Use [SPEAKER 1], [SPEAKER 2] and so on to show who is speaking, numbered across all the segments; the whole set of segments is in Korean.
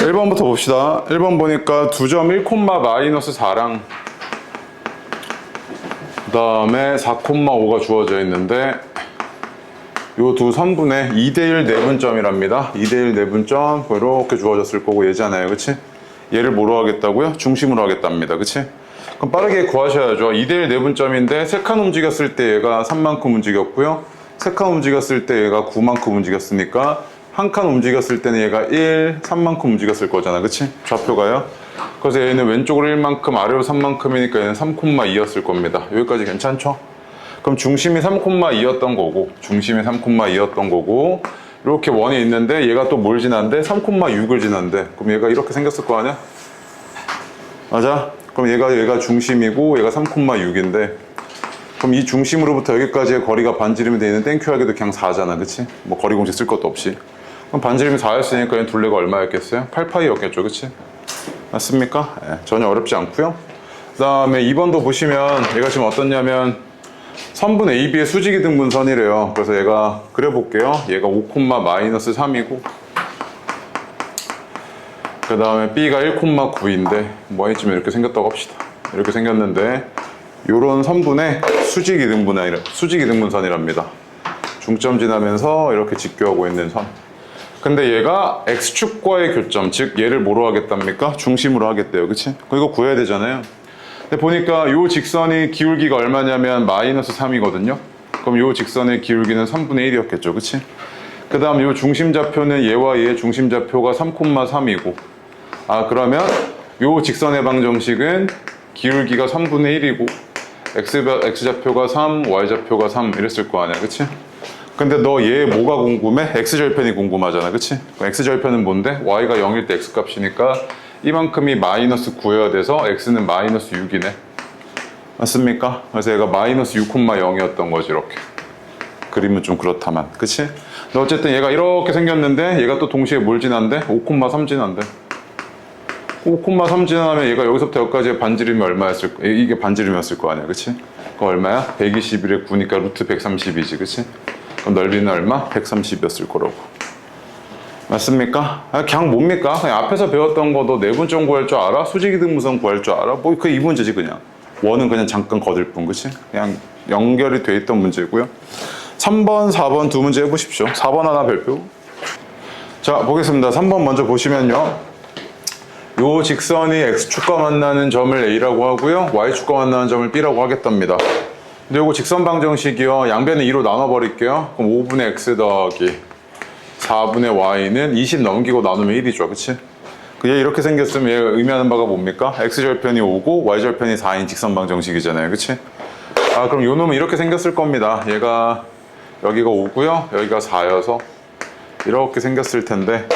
[SPEAKER 1] 1번부터 봅시다. 1번 보니까 2점 1,-4랑 그 다음에 4,5가 주어져 있는데 요 두 선분의 2대1 내분점이랍니다. 2대1 내분점 이렇게 주어졌을 거고 얘잖아요. 그치? 얘를 뭐로 하겠다고요? 중심으로 하겠답니다. 그치? 그럼 빠르게 구하셔야죠. 2대1 내분점인데 3칸 움직였을 때 얘가 3만큼 움직였고요. 3칸 움직였을 때 얘가 9만큼 움직였으니까 한 칸 움직였을 때는 얘가 3만큼 움직였을 거잖아. 그치? 좌표가요. 그래서 얘는 왼쪽으로 1만큼 아래로 3만큼이니까 얘는 3,2였을 겁니다. 여기까지 괜찮죠? 그럼 중심이 3,2였던 거고 중심이 3,2였던 거고 이렇게 원이 있는데 얘가 또 뭘 지난데? 3,6을 지난데 그럼 얘가 이렇게 생겼을 거 아니야? 맞아? 그럼 얘가 중심이고 얘가 3,6인데 그럼 이 중심으로부터 여기까지의 거리가 반지름이 되어 있는 땡큐하게도 그냥 4잖아. 그치? 뭐 거리 공식 쓸 것도 없이 그럼 반지름이 4였으니까 얘는 둘레가 얼마였겠어요? 8파이였겠죠. 그치? 맞습니까? 네, 전혀 어렵지 않고요. 그 다음에 2번도 보시면 얘가 지금 어떻냐면 선분 AB의 수직이등분선이래요. 그래서 얘가 그려볼게요. 얘가 5,-3이고 그 다음에 B가 1,9인데 뭐 이쯤 이렇게 생겼다고 합시다. 이렇게 생겼는데 요런 선분의 수직이등분선이랍니다. 중점 지나면서 이렇게 직교하고 있는 선. 근데 얘가 X축과의 교점, 즉 얘를 뭐로 하겠답니까? 중심으로 하겠대요. 그치? 이거 구해야 되잖아요. 근데 보니까 요 직선이 기울기가 얼마냐면 -3이거든요. 그럼 요 직선의 기울기는 3분의 1이었겠죠. 그치? 그 다음 요 중심좌표는 얘와 얘의 중심좌표가 3,3이고 그러면 요 직선의 방정식은 기울기가 3분의 1이고 X좌표가 3, Y좌표가 3 이랬을 거 아니야. 그치? 근데 너 얘 뭐가 궁금해? X절편이 궁금하잖아. 그치? 그럼 X절편은 뭔데? Y가 0일 때 X값이니까 이만큼이 -9여야 돼서 X는 -6이네. 맞습니까? 그래서 얘가 -6,0이었던 거지. 이렇게 그림은 좀 그렇다만. 그치? 근데 어쨌든 얘가 이렇게 생겼는데 얘가 또 동시에 뭘 지난대? 5,3 지난대. 5,3 지나면 얘가 여기서부터 여기까지의 반지름이 얼마였을 거야? 이게 반지름이었을 거 아니야. 그치? 그거 얼마야? 121에 9니까 루트 130이지. 그치? 그럼 넓이는 얼마? 130이었을 거라고. 맞습니까? 그냥 뭡니까? 그냥 앞에서 배웠던 거 너 내분점 구할 줄 알아? 수직이등분선 구할 줄 알아? 뭐 그 이 문제지 그냥. 원은 그냥 잠깐 거들 뿐. 그치? 그냥 연결이 돼 있던 문제고요. 3번, 4번 두 문제 해보십시오. 4번 하나 별표. 자, 보겠습니다. 3번 먼저 보시면요. 요 직선이 X축과 만나는 점을 A라고 하고요. Y축과 만나는 점을 B라고 하겠답니다. 근데 요거 직선 방정식이요. 양변을 2로 나눠버릴게요. 그럼 5분의 X 더하기 4분의 Y는 20 넘기고 나누면 1이죠. 그치? 얘 이렇게 생겼으면 얘가 의미하는 바가 뭡니까? X절편이 5고 Y절편이 4인 직선 방정식이잖아요. 그치? 그럼 요 놈은 이렇게 생겼을 겁니다. 얘가 여기가 5고요. 여기가 4여서 이렇게 생겼을 텐데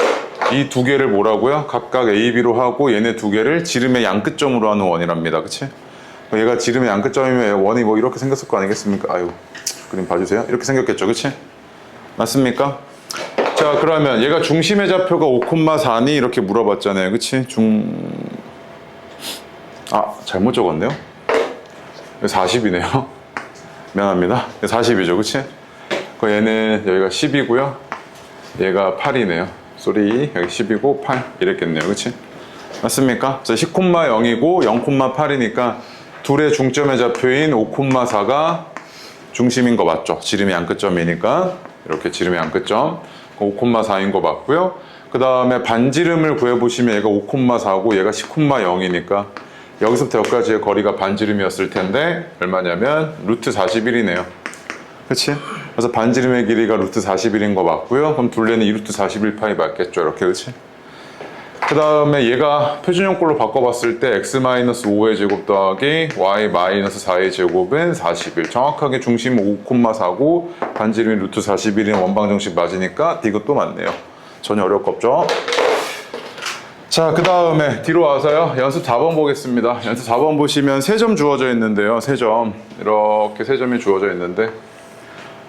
[SPEAKER 1] 이 두 개를 뭐라고요? 각각 A, B로 하고 얘네 두 개를 지름의 양끝점으로 하는 원이랍니다. 그치? 얘가 지름의 양끝점이면 원이 뭐 이렇게 생겼을 거 아니겠습니까? 아유, 그림 봐주세요. 이렇게 생겼겠죠. 그치? 맞습니까? 자, 그러면 얘가 중심의 좌표가 5,4니 이렇게 물어봤잖아요. 그치? 잘못 적었네요. 40이네요. 미안합니다. 40이죠. 그치? 얘는 여기가 10이고요. 얘가 8이네요. 쏘리. 여기 10이고 8 이랬겠네요. 그치? 맞습니까? 그래서 10,0이고 0,8이니까 둘의 중점의 좌표인 5,4가 중심인 거 맞죠? 지름의 양끝점이니까 이렇게 지름의 양끝점 5,4인 거 맞고요. 그 다음에 반지름을 구해보시면 얘가 5,4고 얘가 10,0이니까 여기서부터 여기까지의 거리가 반지름이었을 텐데 얼마냐면 루트 41이네요. 그치? 그래서 반지름의 길이가 루트 41인 거 맞고요. 그럼 둘레는 2루트 41파이 맞겠죠. 이렇게. 그치? 그 다음에 얘가 표준형꼴로 바꿔봤을 때 x-5의 제곱 더하기 y-4의 제곱은 41. 정확하게 중심 5,4고 반지름이 루트 41인 원방정식 맞으니까 이것도 맞네요. 전혀 어려울 거 없죠. 자, 그 다음에 뒤로 와서요. 연습 4번 보겠습니다. 연습 4번 보시면 3점 주어져 있는데요. 3점. 이렇게 3점이 주어져 있는데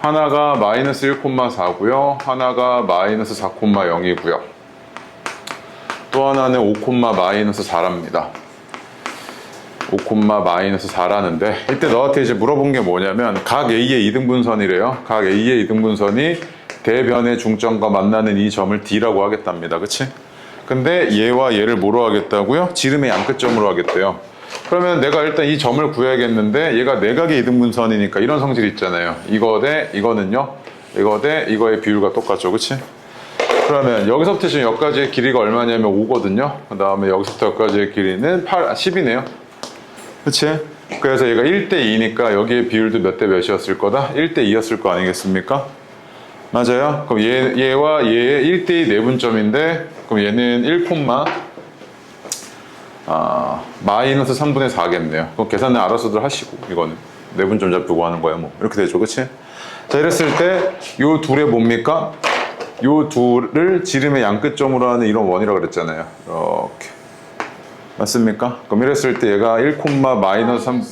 [SPEAKER 1] 하나가 -1,4고요. 하나가 -4,0이고요. 또 하나는 5,-4랍니다. 5,-4라는데 이때 너한테 이제 물어본 게 뭐냐면 각 A의 이등분선이래요. 각 A의 이등분선이 대변의 중점과 만나는 이 점을 D라고 하겠답니다. 그치? 근데 얘와 얘를 뭐로 하겠다고요? 지름의 양끝점으로 하겠대요. 그러면 내가 일단 이 점을 구해야겠는데 얘가 내각의 이등분선이니까 이런 성질 있잖아요. 이거 대 이거는요. 이거 대 이거의 비율과 똑같죠. 그치? 그러면 여기서부터 지금 여기까지의 길이가 얼마냐면 5거든요. 그 다음에 여기서부터 여기까지의 길이는 10이네요. 그치? 그래서 얘가 1대2니까 여기의 비율도 몇 대 몇이었을 거다? 1대2였을 거 아니겠습니까? 맞아요? 그럼 얘와 얘의 1대2 내분점인데 그럼 얘는 1, 마이너스 3분의 4겠네요. 그럼 계산은 알아서들 하시고 이거는 내분점 잡고 하는 거야 뭐 이렇게 되죠. 그치? 자 이랬을 때 요 둘의 뭡니까? 요 둘을 지름의 양끝점으로 하는 이런 원이라고 그랬잖아요. 이렇게 맞습니까? 그럼 이랬을 때 얘가 1, 마이너스 3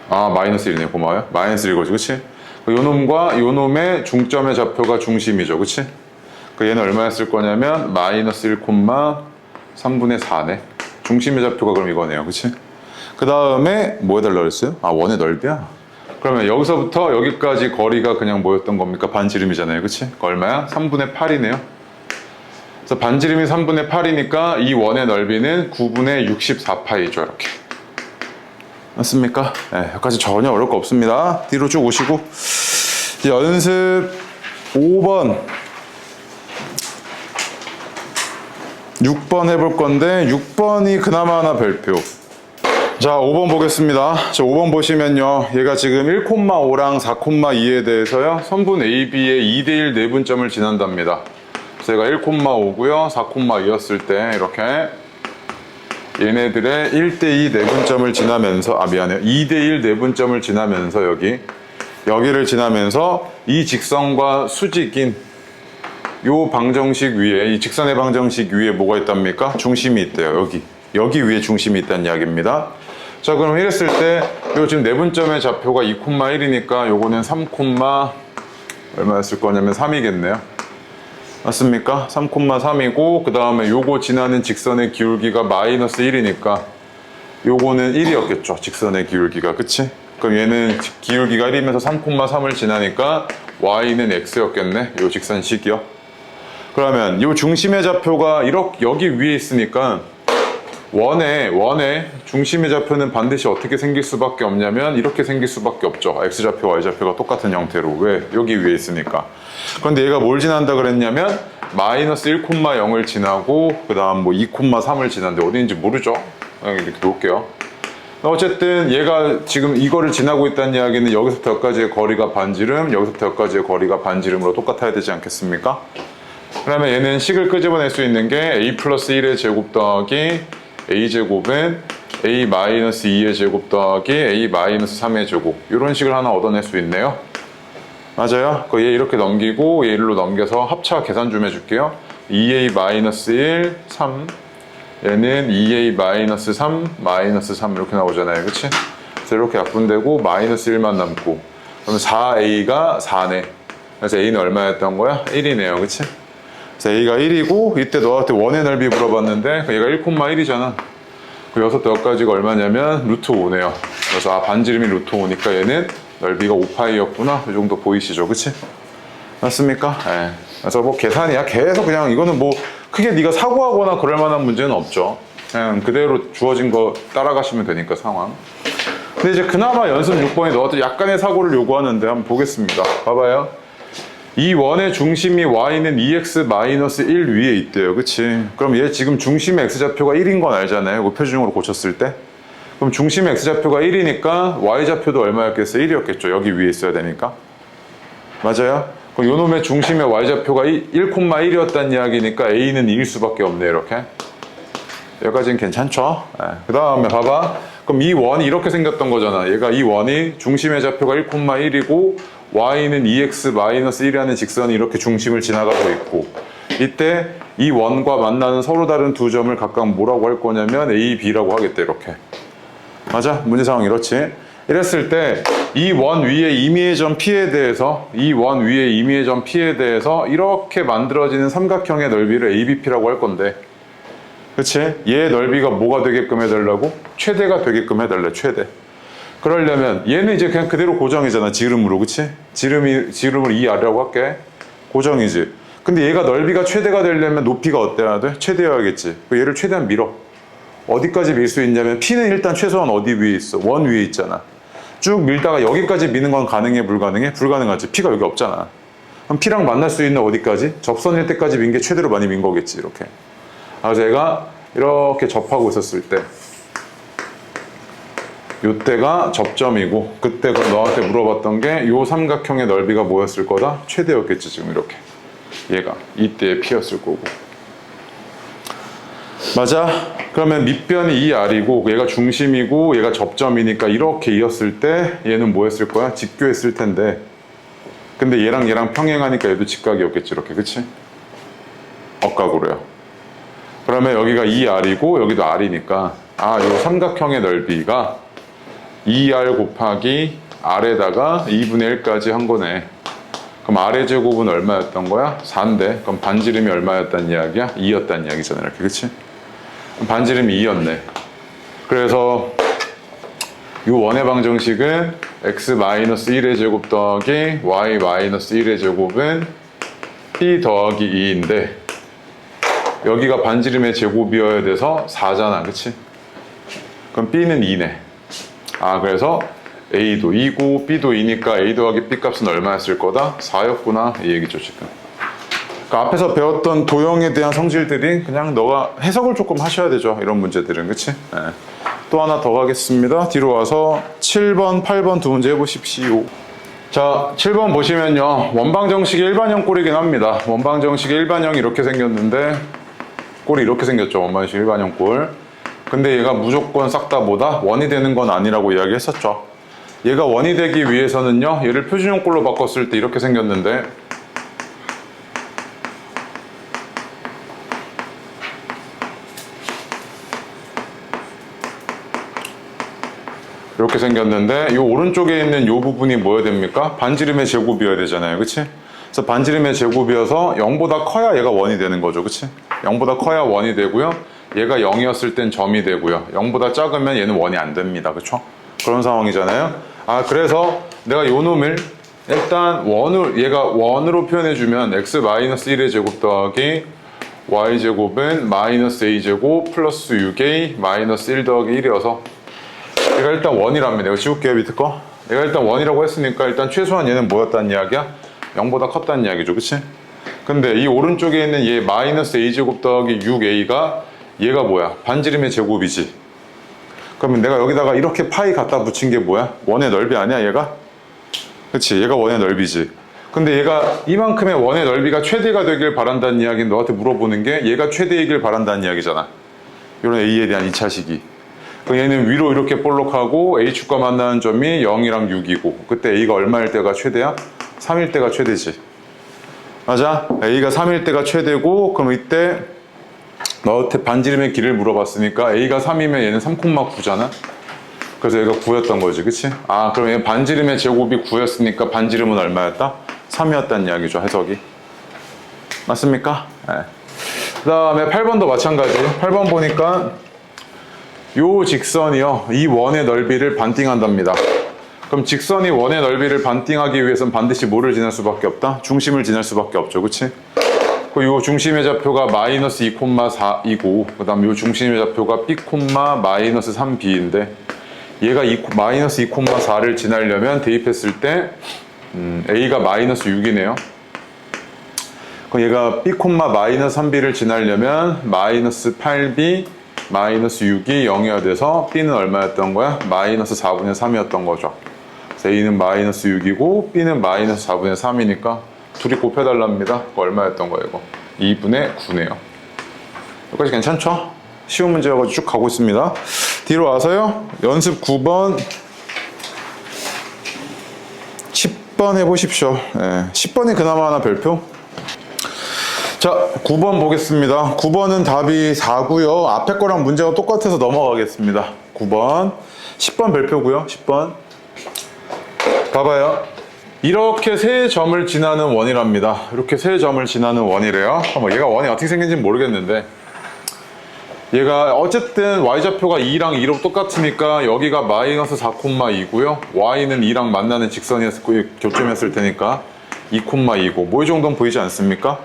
[SPEAKER 1] 마이너스 1이네. 고마워요. 마이너스 1이거지. 그치? 요 놈과 요 놈의 중점의 좌표가 중심이죠. 그치? 얘는 얼마였을 거냐면 마이너스 1, 3분의 4네. 중심의 좌표가 그럼 이거네요. 그치? 그 다음에 뭐 해달라고 그랬어요? 원의 넓이야? 그러면 여기서부터 여기까지 거리가 그냥 뭐였던 겁니까? 반지름이잖아요. 그치? 얼마야? 3분의 8이네요. 그래서 반지름이 3분의 8이니까 이 원의 넓이는 9분의 64파이죠. 이렇게. 맞습니까? 네, 여기까지 전혀 어려울 거 없습니다. 뒤로 쭉 오시고. 연습 5번. 6번 해볼 건데 6번이 그나마 하나 별표. 자 5번 보겠습니다. 자 5번 보시면요 얘가 지금 1,5랑 4,2에 대해서요 선분 AB의 2대1 내분점을 지난답니다. 그래서 얘가 1,5고요 4,2였을 때 이렇게 얘네들의 1대2 내분점을 지나면서 2대1 내분점을 지나면서 여기를 지나면서 이 직선과 수직인 요 방정식 위에 이 직선의 방정식 위에 뭐가 있답니까? 중심이 있대요. 여기 위에 중심이 있다는 이야기입니다. 자 그럼 이랬을 때 요 지금 내분점의 좌표가 2,1이니까 요거는 3, 얼마였을 거냐면 3이겠네요. 맞습니까? 3,3이고 그 다음에 요거 지나는 직선의 기울기가 마이너스 1이니까 요거는 1이었겠죠. 직선의 기울기가. 그치? 그럼 얘는 기울기가 1이면서 3,3을 지나니까 y는 x였겠네. 요 직선식이요. 그러면 요 중심의 좌표가 여기 위에 있으니까 원의 중심의 좌표는 반드시 어떻게 생길 수밖에 없냐면 이렇게 생길 수밖에 없죠. x좌표, y좌표가 똑같은 형태로. 왜? 여기 위에 있으니까. 그런데 얘가 뭘 지난다 그랬냐면 마이너스 1,0을 지나고 그 다음 뭐 2,3을 지났는데 어디인지 모르죠. 이렇게 놓을게요. 어쨌든 얘가 지금 이거를 지나고 있다는 이야기는 여기서부터 여기까지의 거리가 반지름, 여기서부터 여기까지의 거리가 반지름으로 똑같아야 되지 않겠습니까? 그러면 얘는 식을 끄집어낼 수 있는 게 a 플러스 1의 제곱 더하기 a제곱은 a 마이너스 2의 제곱 더하기 a 마이너스 3의 제곱 이런 식을 하나 얻어낼 수 있네요. 맞아요? 얘 이렇게 넘기고 얘 1로 넘겨서 합차 계산 좀 해줄게요. 2a 마이너스 1, 3 얘는 2a 마이너스 3, 마이너스 3 이렇게 나오잖아요. 그치? 그래서 이렇게 약분되고 마이너스 1만 남고 그러면 4a가 4네. 그래서 a는 얼마였던 거야? 1이네요. 그치? 그래서 a가 1이고 이때 너한테 원의 넓이 물어봤는데 얘가 1,1이잖아. 그 여기서부터 여기까지가 얼마냐면 루트 5네요. 그래서 반지름이 루트 5니까 얘는 넓이가 5파이였구나. 이 정도 보이시죠? 그치? 맞습니까? 예. 그래서 뭐 계산이야. 계속 그냥 이거는 뭐 크게 네가 사고하거나 그럴 만한 문제는 없죠. 그냥 그대로 주어진 거 따라가시면 되니까 상황. 근데 이제 그나마 연습 6번이 너한테 약간의 사고를 요구하는데 한번 보겠습니다. 봐봐요. 이 원의 중심이 y는 2x-1 위에 있대요. 그치? 그럼 얘 지금 중심의 x좌표가 1인 건 알잖아요. 우표준으로 고쳤을 때. 그럼 중심의 x좌표가 1이니까 y좌표도 얼마였겠어요? 1이었겠죠. 여기 위에 있어야 되니까. 맞아요? 그럼 요놈의 중심의 y좌표가 1,1이었다는 이야기니까 a는 2일 수밖에 없네요. 이렇게. 여기까지는 괜찮죠? 네. 그 다음에 봐봐. 그럼 이 원이 이렇게 생겼던 거잖아. 얘가 이 원이 중심의 좌표가 1,1이고 y는 2x-1이라는 직선이 이렇게 중심을 지나가고 있고 이때 이 원과 만나는 서로 다른 두 점을 각각 뭐라고 할 거냐면 a, b라고 하겠대. 이렇게. 맞아? 문제 상황 이렇지? 이랬을 때 이 원 위에 임의의 점 P에 대해서 이렇게 만들어지는 삼각형의 넓이를 ABP라고 할 건데 그치? 얘 넓이가 뭐가 되게끔 해달라고? 최대가 되게끔 해달래. 최대. 그러려면 얘는 이제 그냥 그대로 고정이잖아. 지름으로. 그치? 지름을 2R이라고 할게. 고정이지. 근데 얘가 넓이가 최대가 되려면 높이가 어때야 돼? 최대여야겠지. 얘를 최대한 밀어. 어디까지 밀 수 있냐면 P는 일단 최소한 어디 위에 있어? 원 위에 있잖아. 쭉 밀다가 여기까지 미는 건 가능해? 불가능해? 불가능하지. P가 여기 없잖아. 그럼 P랑 만날 수 있는 어디까지? 접선일 때까지 민 게 최대로 많이 민 거겠지. 이렇게. 그래서 얘가 이렇게 접하고 있었을 때 요때가 접점이고, 그때 너한테 물어봤던 게 요 삼각형의 넓이가 뭐였을 거다? 최대였겠지. 지금 이렇게 얘가 이때의 P였을 거고. 맞아? 그러면 밑변이 이 R이고 얘가 중심이고 얘가 접점이니까 이렇게 이었을 때 얘는 뭐 했을 거야? 직교했을 텐데, 근데 얘랑 평행하니까 얘도 직각이었겠지. 이렇게. 그치? 억각으로요. 그러면 여기가 2R이고 여기도 R이니까 요 삼각형의 넓이가 2R 곱하기 R에다가 2분의 1까지 한 거네. 그럼 R의 제곱은 얼마였던 거야? 4인데 그럼 반지름이 얼마였단 이야기야? 2였단 이야기잖아. 이렇게. 그치? 반지름이 2였네. 그래서 이 원의 방정식은 x-1의 제곱 더하기 y-1의 제곱은 p 더하기 2인데 여기가 반지름의 제곱이어야 돼서 4잖아. 그치? 그럼 b는 2네. 그래서 a도 2고 b도 2니까 a 더하기 b 값은 얼마였을 거다? 4였구나. 이 얘기죠 지금. 그러니까 앞에서 배웠던 도형에 대한 성질들이 그냥 너가 해석을 조금 하셔야 되죠. 이런 문제들은. 그치? 네. 또 하나 더 가겠습니다. 뒤로 와서 7번, 8번 두 문제 해보십시오. 자, 7번 보시면요. 원방정식의 일반형 꼴이긴 합니다. 원방정식의 일반형이 이렇게 생겼는데 꼴이 이렇게 생겼죠. 원방정식 일반형 꼴. 근데 얘가 무조건 싹 다 뭐다? 원이 되는 건 아니라고 이야기했었죠. 얘가 원이 되기 위해서는요. 얘를 표준형 꼴로 바꿨을 때 이렇게 생겼는데 이렇게 생겼는데 이 오른쪽에 있는 이 부분이 뭐여야 됩니까? 반지름의 제곱이어야 되잖아요. 그치? 그래서 반지름의 제곱이어서 0보다 커야 얘가 원이 되는 거죠. 그치? 0보다 커야 원이 되고요. 얘가 0이었을 땐 점이 되고요. 0보다 작으면 얘는 원이 안 됩니다. 그쵸? 그런 상황이잖아요. 그래서 내가 요 놈을 일단 얘가 원으로 표현해주면 x-1의 제곱 더하기 y제곱은 마이너스 a제곱 플러스 6a 마이너스 1 더하기 1이어서 얘가 일단 원이랍니다. 이거 지울게요. 밑에 거. 얘가 일단 원이라고 했으니까 일단 최소한 얘는 뭐였다는 이야기야? 0보다 컸다는 이야기죠. 그치? 근데 이 오른쪽에 있는 얘 마이너스 a제곱 더하기 6a가 얘가 뭐야? 반지름의 제곱이지. 그러면 내가 여기다가 이렇게 파이 갖다 붙인 게 뭐야? 원의 넓이 아니야 얘가? 그치? 얘가 원의 넓이지. 근데 얘가 이만큼의 원의 넓이가 최대가 되길 바란다는 이야기는 너한테 물어보는 게 얘가 최대이길 바란다는 이야기잖아. 이런 a에 대한 2차식이. 얘는 위로 이렇게 볼록하고 H축과 만나는 점이 0이랑 6이고 그때 A가 얼마일 때가 최대야? 3일 때가 최대지. 맞아? A가 3일 때가 최대고 그럼 이때 너한테 반지름의 길을 물어봤으니까 A가 3이면 얘는 3,9잖아? 그래서 얘가 9였던 거지. 그치? 그럼 얘 반지름의 제곱이 9였으니까 반지름은 얼마였다? 3이었다는 이야기죠. 해석이. 맞습니까? 네. 그 다음에 8번도 마찬가지. 8번 보니까 요 직선이요. 이 원의 넓이를 반띵한답니다. 그럼 직선이 원의 넓이를 반띵하기 위해서는 반드시 뭐를 지날 수밖에 없다? 중심을 지날 수밖에 없죠. 그치? 요 중심의 좌표가 마이너스 2,4이고 그 다음 요 중심의 좌표가 b, 마이너스 3b인데 얘가 마이너스 2,4를 지나려면 대입했을 때 a가 마이너스 6이네요. 그럼 얘가 b, 마이너스 3b를 지나려면 마이너스 8b 마이너스 6이 0이어야 돼서 b는 얼마였던 거야? 마이너스 4분의 3이었던 거죠. 그래서 a는 마이너스 6이고 b는 마이너스 4분의 3이니까 둘이 곱해달랍니다. 그거 얼마였던 거예요? 이거 2분의 9네요. 여기까지 괜찮죠? 쉬운 문제여가지고 쭉 가고 있습니다. 뒤로 와서요. 연습 9번 10번 해보십시오. 10번이 그나마 하나 별표. 자, 9번 보겠습니다. 9번은 답이 4고요. 앞에 거랑 문제가 똑같아서 넘어가겠습니다. 9번. 10번 별표고요. 10번. 봐봐요. 이렇게 세 점을 지나는 원이랍니다. 이렇게 세 점을 지나는 원이래요. 얘가 원이 어떻게 생긴지는 모르겠는데 얘가 어쨌든 y좌표가 2랑 2로 똑같으니까 여기가 마이너스 4,2고요. y는 2랑 만나는 직선이었을 교점이었을 테니까 2,2고 뭐 이 정도는 보이지 않습니까?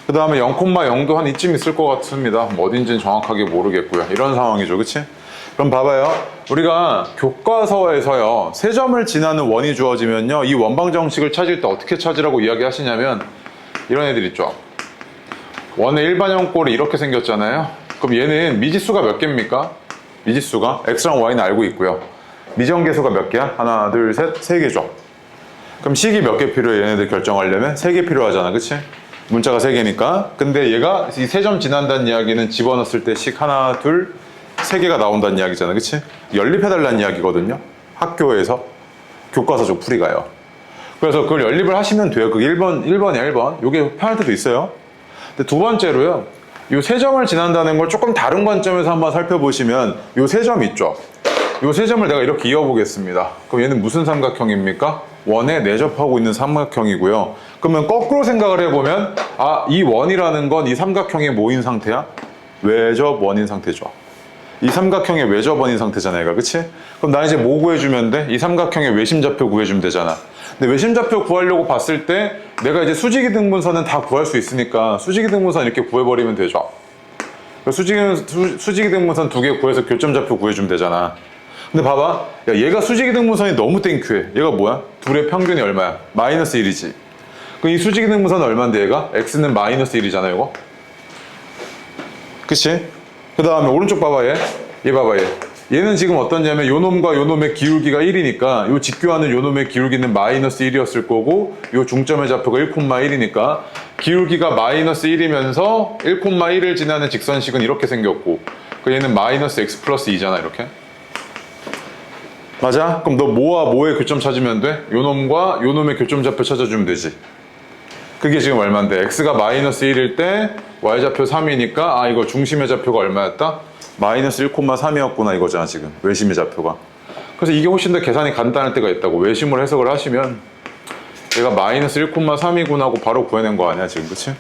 [SPEAKER 1] 그 다음에 0,0도 한 이쯤 있을 것 같습니다. 뭐 어딘지는 정확하게 모르겠고요. 이런 상황이죠. 그치? 그럼 봐봐요. 우리가 교과서에서요, 세 점을 지나는 원이 주어지면요, 이 원방정식을 찾을 때 어떻게 찾으라고 이야기하시냐면, 이런 애들 있죠. 원의 일반형 꼴이 이렇게 생겼잖아요. 그럼 얘는 미지수가 몇 개입니까? 미지수가 x랑 y는 알고 있고요. 미정계수가 몇 개야? 하나, 둘, 셋, 세 개죠. 그럼 식이 몇 개 필요해? 얘네들 결정하려면 세 개 필요하잖아. 그치? 문자가 세 개니까. 근데 얘가 이 세 점 지난다는 이야기는 집어넣었을 때 식 하나, 둘, 세 개가 나온다는 이야기잖아. 그치? 연립해달라는 이야기거든요. 학교에서 교과서적 풀이가요. 그래서 그걸 연립을 하시면 돼요. 그게 1번이야, 1번. 요게 편할 때도 있어요. 근데 두 번째로요, 요 세 점을 지난다는 걸 조금 다른 관점에서 한번 살펴보시면 요 세 점 있죠? 요 세 점을 내가 이렇게 이어보겠습니다. 그럼 얘는 무슨 삼각형입니까? 원에 내접하고 있는 삼각형이고요. 그러면 거꾸로 생각을 해보면, 아, 이 원이라는 건 이 삼각형의 뭐인 상태야? 외접 원인 상태죠. 이 삼각형의 외접 원인 상태잖아, 얘가. 그치? 그럼 나 이제 뭐 구해주면 돼? 이 삼각형의 외심좌표 구해주면 되잖아. 근데 외심좌표 구하려고 봤을 때 내가 이제 수직이등분선은 다 구할 수 있으니까 수직이등분선 이렇게 구해버리면 되죠. 수직이등분선 두 개 구해서 교점좌표 구해주면 되잖아. 근데 봐봐, 야, 얘가 수직이등분선이 너무 땡큐해. 얘가 뭐야? 둘의 평균이 얼마야? 마이너스 1이지. 그럼 이 수직이등분선은 얼마인데 얘가? x는 마이너스 1이잖아, 이거. 그치? 그 다음에 오른쪽 봐봐, 얘 봐봐, 얘는 지금 어떠냐면 요 놈과 요 놈의 기울기가 1이니까 요 직교하는 요 놈의 기울기는 마이너스 1이었을 거고, 요 중점의 좌표가 1,1이니까 기울기가 마이너스 1이면서 1,1을 지나는 직선식은 이렇게 생겼고, 그 얘는 마이너스 x 플러스 2잖아, 이렇게. 맞아? 그럼 너 뭐와 뭐의 교점 찾으면 돼? 요 놈과 요 놈의 교점 좌표 찾아주면 되지. 그게 지금 얼마인데? x가 마이너스 1일 때 y좌표 3이니까, 아, 이거 중심의 좌표가 얼마였다? 마이너스 1,3이었구나 이거잖아, 지금. 외심의 좌표가. 그래서 이게 훨씬 더 계산이 간단할 때가 있다고. 외심으로 해석을 하시면 얘가 마이너스 1,3이구나 하고 바로 구해낸 거 아니야, 지금. 그치?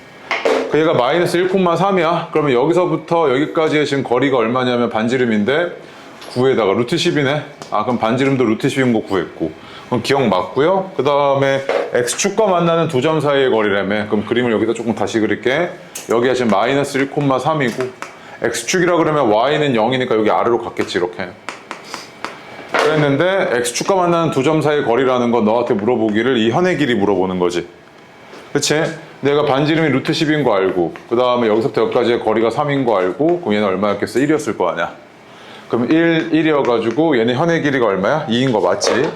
[SPEAKER 1] 그 얘가 마이너스 1,3이야. 그러면 여기서부터 여기까지의 지금 거리가 얼마냐면 반지름인데 9에다가 루트 10이네. 아, 그럼 반지름도 루트 10인 거 구했고. 그럼 기억 맞고요. 그 다음에 x축과 만나는 두 점 사이의 거리라며. 그럼 그림을 여기다 조금 다시 그릴게. 여기가 지금 마이너스 1,3이고 x축이라 그러면 y는 0이니까 여기 아래로 갔겠지, 이렇게. 그랬는데 x축과 만나는 두 점 사이의 거리라는 건 너한테 물어보기를 이 현의 길이 물어보는 거지. 그치? 내가 반지름이 루트 10인 거 알고, 그 다음에 여기서부터 여기까지의 거리가 3인 거 알고, 그럼 얘는 얼마였겠어? 1이었을 거 아니야. 그럼 1이어가지고 얘는 현의 길이가 얼마야? 2인 거 맞지?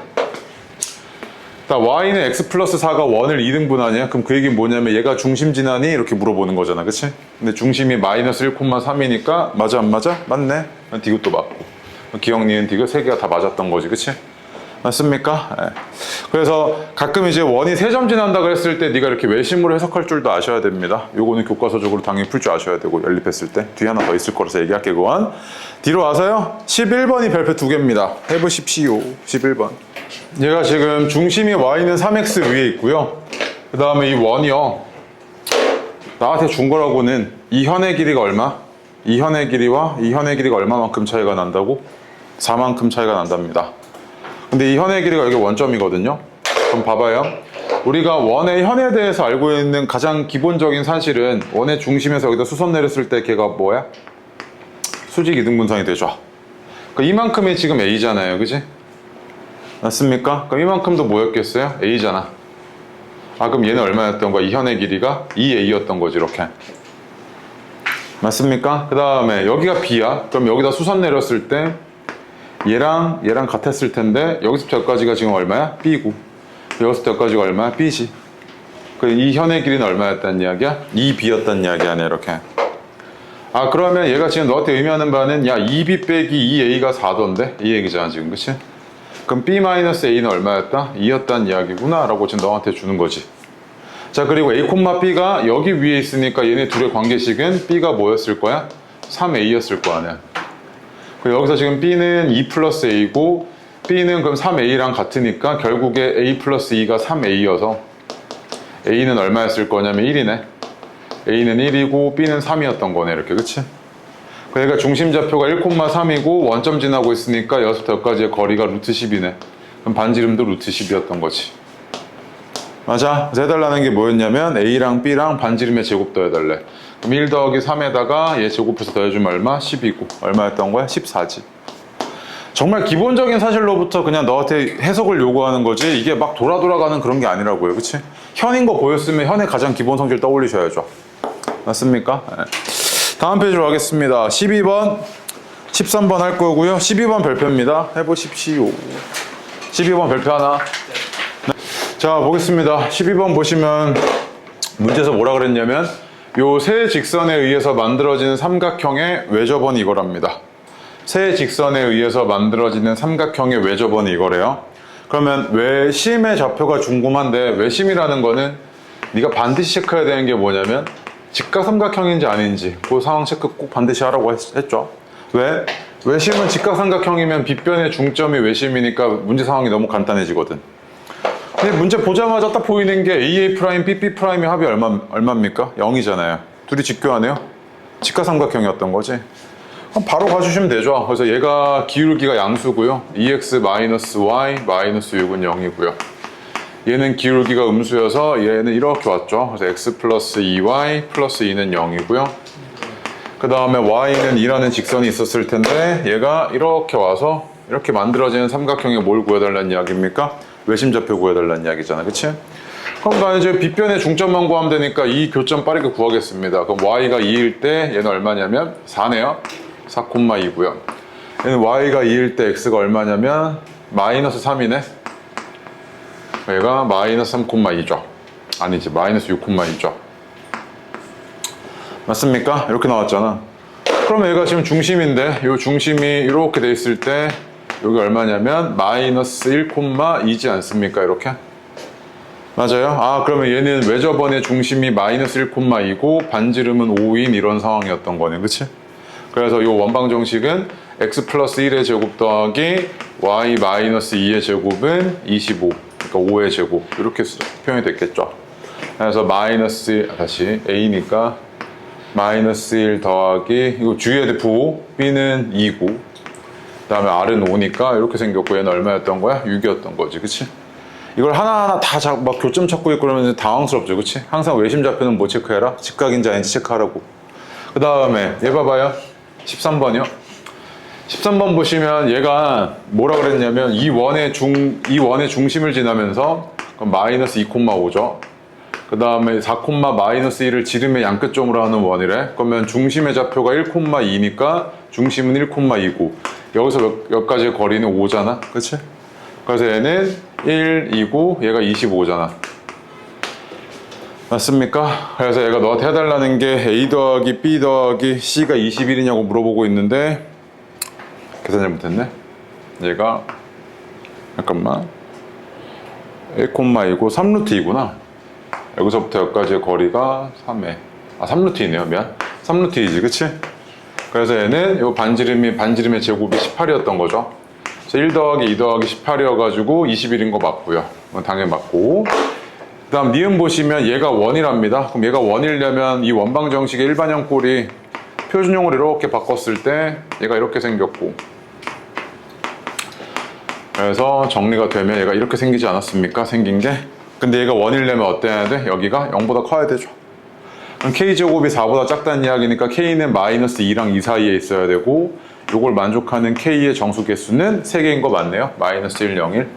[SPEAKER 1] y는 x 플러스 4가 원을 2등분 아니야? 그럼 그 얘기는 뭐냐면 얘가 중심 지나니? 이렇게 물어보는 거잖아, 그치? 근데 중심이 마이너스 1,3이니까 맞아 안 맞아? 맞네? 디귿도 맞고, 기억, 니은, 디귿 세 개가 다 맞았던 거지, 그치? 맞습니까? 네. 그래서 가끔 이제 원이 세 점 지난다 그랬을 때 네가 이렇게 외심으로 해석할 줄도 아셔야 됩니다. 요거는 교과서적으로 당연히 풀 줄 아셔야 되고, 연립했을 때 뒤에 하나 더 있을 거라서 얘기할게. 그건 뒤로 와서요, 11번이 별표 두 개입니다. 해보십시오. 11번. 얘가 지금 중심이 y는 3x 위에 있고요. 그 다음에 이 원이요, 나한테 준 거라고는 이 현의 길이가 얼마? 이 현의 길이와 이 현의 길이가 얼마만큼 차이가 난다고? 4만큼 차이가 난답니다. 근데 이 현의 길이가 여기 원점이거든요. 그럼 봐봐요. 우리가 원의 현에 대해서 알고 있는 가장 기본적인 사실은 원의 중심에서 여기다 수선 내렸을 때 걔가 뭐야? 수직 이등분선이 되죠. 그러니까 이만큼이 지금 a잖아요, 그지? 맞습니까? 그럼 이만큼도 뭐였겠어요? a잖아. 아, 그럼 얘는 얼마였던 거야? 이 현의 길이가 2a였던 거지, 이렇게. 맞습니까? 그 다음에 여기가 b야. 그럼 여기다 수선 내렸을 때 얘랑 같았을 텐데 여기서부터 여기까지가 지금 얼마야? b고, 여기서부터 여기까지가 얼마야? b지. 이 현의 길이는 얼마였다는 이야기야? 2b였다는 이야기 아니야, 이렇게. 아, 그러면 얘가 지금 너한테 의미하는 바는, 야, 2b 빼기 2a가 4도인데? 이 얘기잖아, 지금. 그치? 그럼 b-a는 얼마였다? 2였다는 이야기구나 라고 지금 너한테 주는 거지. 자, 그리고 a, b가 여기 위에 있으니까 얘네 둘의 관계식은 b가 뭐였을 거야? 3a였을 거 아니야. 그리고 여기서 지금 b는 2 플러스 a고 b는 그럼 3a랑 같으니까 결국에 a 플러스 2가 3a여서 a는 얼마였을 거냐면 1이네. a는 1이고 b는 3이었던 거네, 이렇게. 그치? 그러니까 중심 좌표가 1,3이고 원점 지나고 있으니까 여기서부터 여기까지의 거리가 루트 10이네. 그럼 반지름도 루트 10이었던 거지. 맞아. 그래서 해달라는 게 뭐였냐면 A랑 B랑 반지름의 제곱 더해달래. 그럼 1 더하기 3에다가 얘 제곱해서 더해주면 얼마? 10이고 얼마였던 거야? 14지. 정말 기본적인 사실로부터 그냥 너한테 해석을 요구하는 거지 이게 막 돌아가는 그런 게 아니라고요. 그치? 현인 거 보였으면 현의 가장 기본 성질 떠올리셔야죠. 맞습니까? 네. 다음 페이지로 가겠습니다. 12번 13번 할 거고요. 12번 별표입니다. 해보십시오. 12번 별표 하나. 네. 자, 보겠습니다. 12번 보시면 문제에서 뭐라 그랬냐면 요 세 직선에 의해서 만들어지는 삼각형의 외접원이 이거랍니다. 세 직선에 의해서 만들어지는 삼각형의 외접원이 이거래요. 그러면 외심의 좌표가 궁금한데 외심이라는 거는 네가 반드시 체크해야 되는 게 뭐냐면 직각삼각형인지 아닌지 그 상황 체크 꼭 반드시 하라고 했죠. 왜? 외심은 직각삼각형이면 빗변의 중점이 외심이니까 문제 상황이 너무 간단해지거든. 근데 문제 보자마자 딱 보이는 게 AA 프라임, BP 프라임의 합이 얼마입니까? 0이잖아요. 둘이 직교하네요. 직각삼각형이었던 거지. 그럼 바로 가주시면 되죠. 그래서 얘가 기울기가 양수고요. 2x-y 마이너스 6은 0이고요. 얘는 기울기가 음수여서 얘는 이렇게 왔죠. 그래서 x 플러스 2y 플러스 2는 0이고요. 그 다음에 y는 2라는 직선이 있었을 텐데 얘가 이렇게 와서 이렇게 만들어지는 삼각형에 뭘 구해달라는 이야기입니까? 외심좌표 구해달라는 이야기잖아. 그치? 그럼 나 이제 빗변의 중점만 구하면 되니까 이 교점 빠르게 구하겠습니다. 그럼 y가 2일 때 얘는 얼마냐면 4네요. 4,2고요. 얘는 y가 2일 때 x가 얼마냐면 마이너스 3이네. 얘가 마이너스 3,2죠. 아니지, 마이너스 6,2죠. 맞습니까? 이렇게 나왔잖아. 그러면 얘가 지금 중심인데 이 중심이 이렇게 돼 있을 때 여기 얼마냐면 마이너스 1,2지 않습니까? 이렇게. 맞아요? 아, 그러면 얘는 외접원의 중심이 마이너스 1,2고 반지름은 5인 이런 상황이었던 거네. 그치? 그래서 이 원방 정식은 x 플러스 1의 제곱 더하기 y 마이너스 2의 제곱은 25. 그러니까 5의 제곱. 이렇게 표현이 됐겠죠. 그래서 마이너스, 다시 a니까 마이너스 1 더하기, 이거 주위에 부, b는 2고, 그 다음에 r은 5니까 이렇게 생겼고, 얘는 얼마였던 거야? 6이었던 거지. 그치? 이걸 하나하나 다 막 교점 찾고 있고 그러면 당황스럽죠. 그치? 항상 외심 좌표는 뭐 체크해라? 직각인지 아닌지 체크하라고. 그 다음에 얘 봐봐요. 13번이요. 13번 보시면 얘가 뭐라 그랬냐면 이 원의 중심을 지나면서 마이너스 2,5죠. 그 다음에 4, 마이너스 1을 지름의 양끝점으로 하는 원이래. 그러면 중심의 좌표가 1,2니까 중심은 1,2고 여기서 여기까지의 거리는 5잖아. 그치? 그래서 얘는 1, 2고 얘가 25잖아. 맞습니까? 그래서 얘가 너한테 해달라는 게 A 더하기 B 더하기 C가 21이냐고 물어보고 있는데 계산 잘못했네. 얘가 잠깐만 1,2고 3루트이구나. 여기서부터 여기까지의 거리가 3에 3루트이네요. 미안. 3루트이지. 그치? 그래서 얘는 요 반지름의 제곱이 18이었던 거죠. 그래서 1 더하기 2 더하기 18이어가지고 21인 거 맞고요. 당연히 맞고. 그 다음 니은 보시면 얘가 원이랍니다. 그럼 얘가 원이려면 이 원방 정식의 일반형 꼴이 표준형으로 이렇게 바꿨을 때 얘가 이렇게 생겼고, 그래서 정리가 되면 얘가 이렇게 생기지 않았습니까? 생긴 게. 근데 얘가 원이려면 어때야 돼? 여기가 0보다 커야 되죠. 그럼 K제곱이 4보다 작다는 이야기니까 K는 마이너스 2랑 2 사이에 있어야 되고, 요걸 만족하는 K의 정수 개수는 3개인 거 맞네요. 마이너스 1, 0, 1.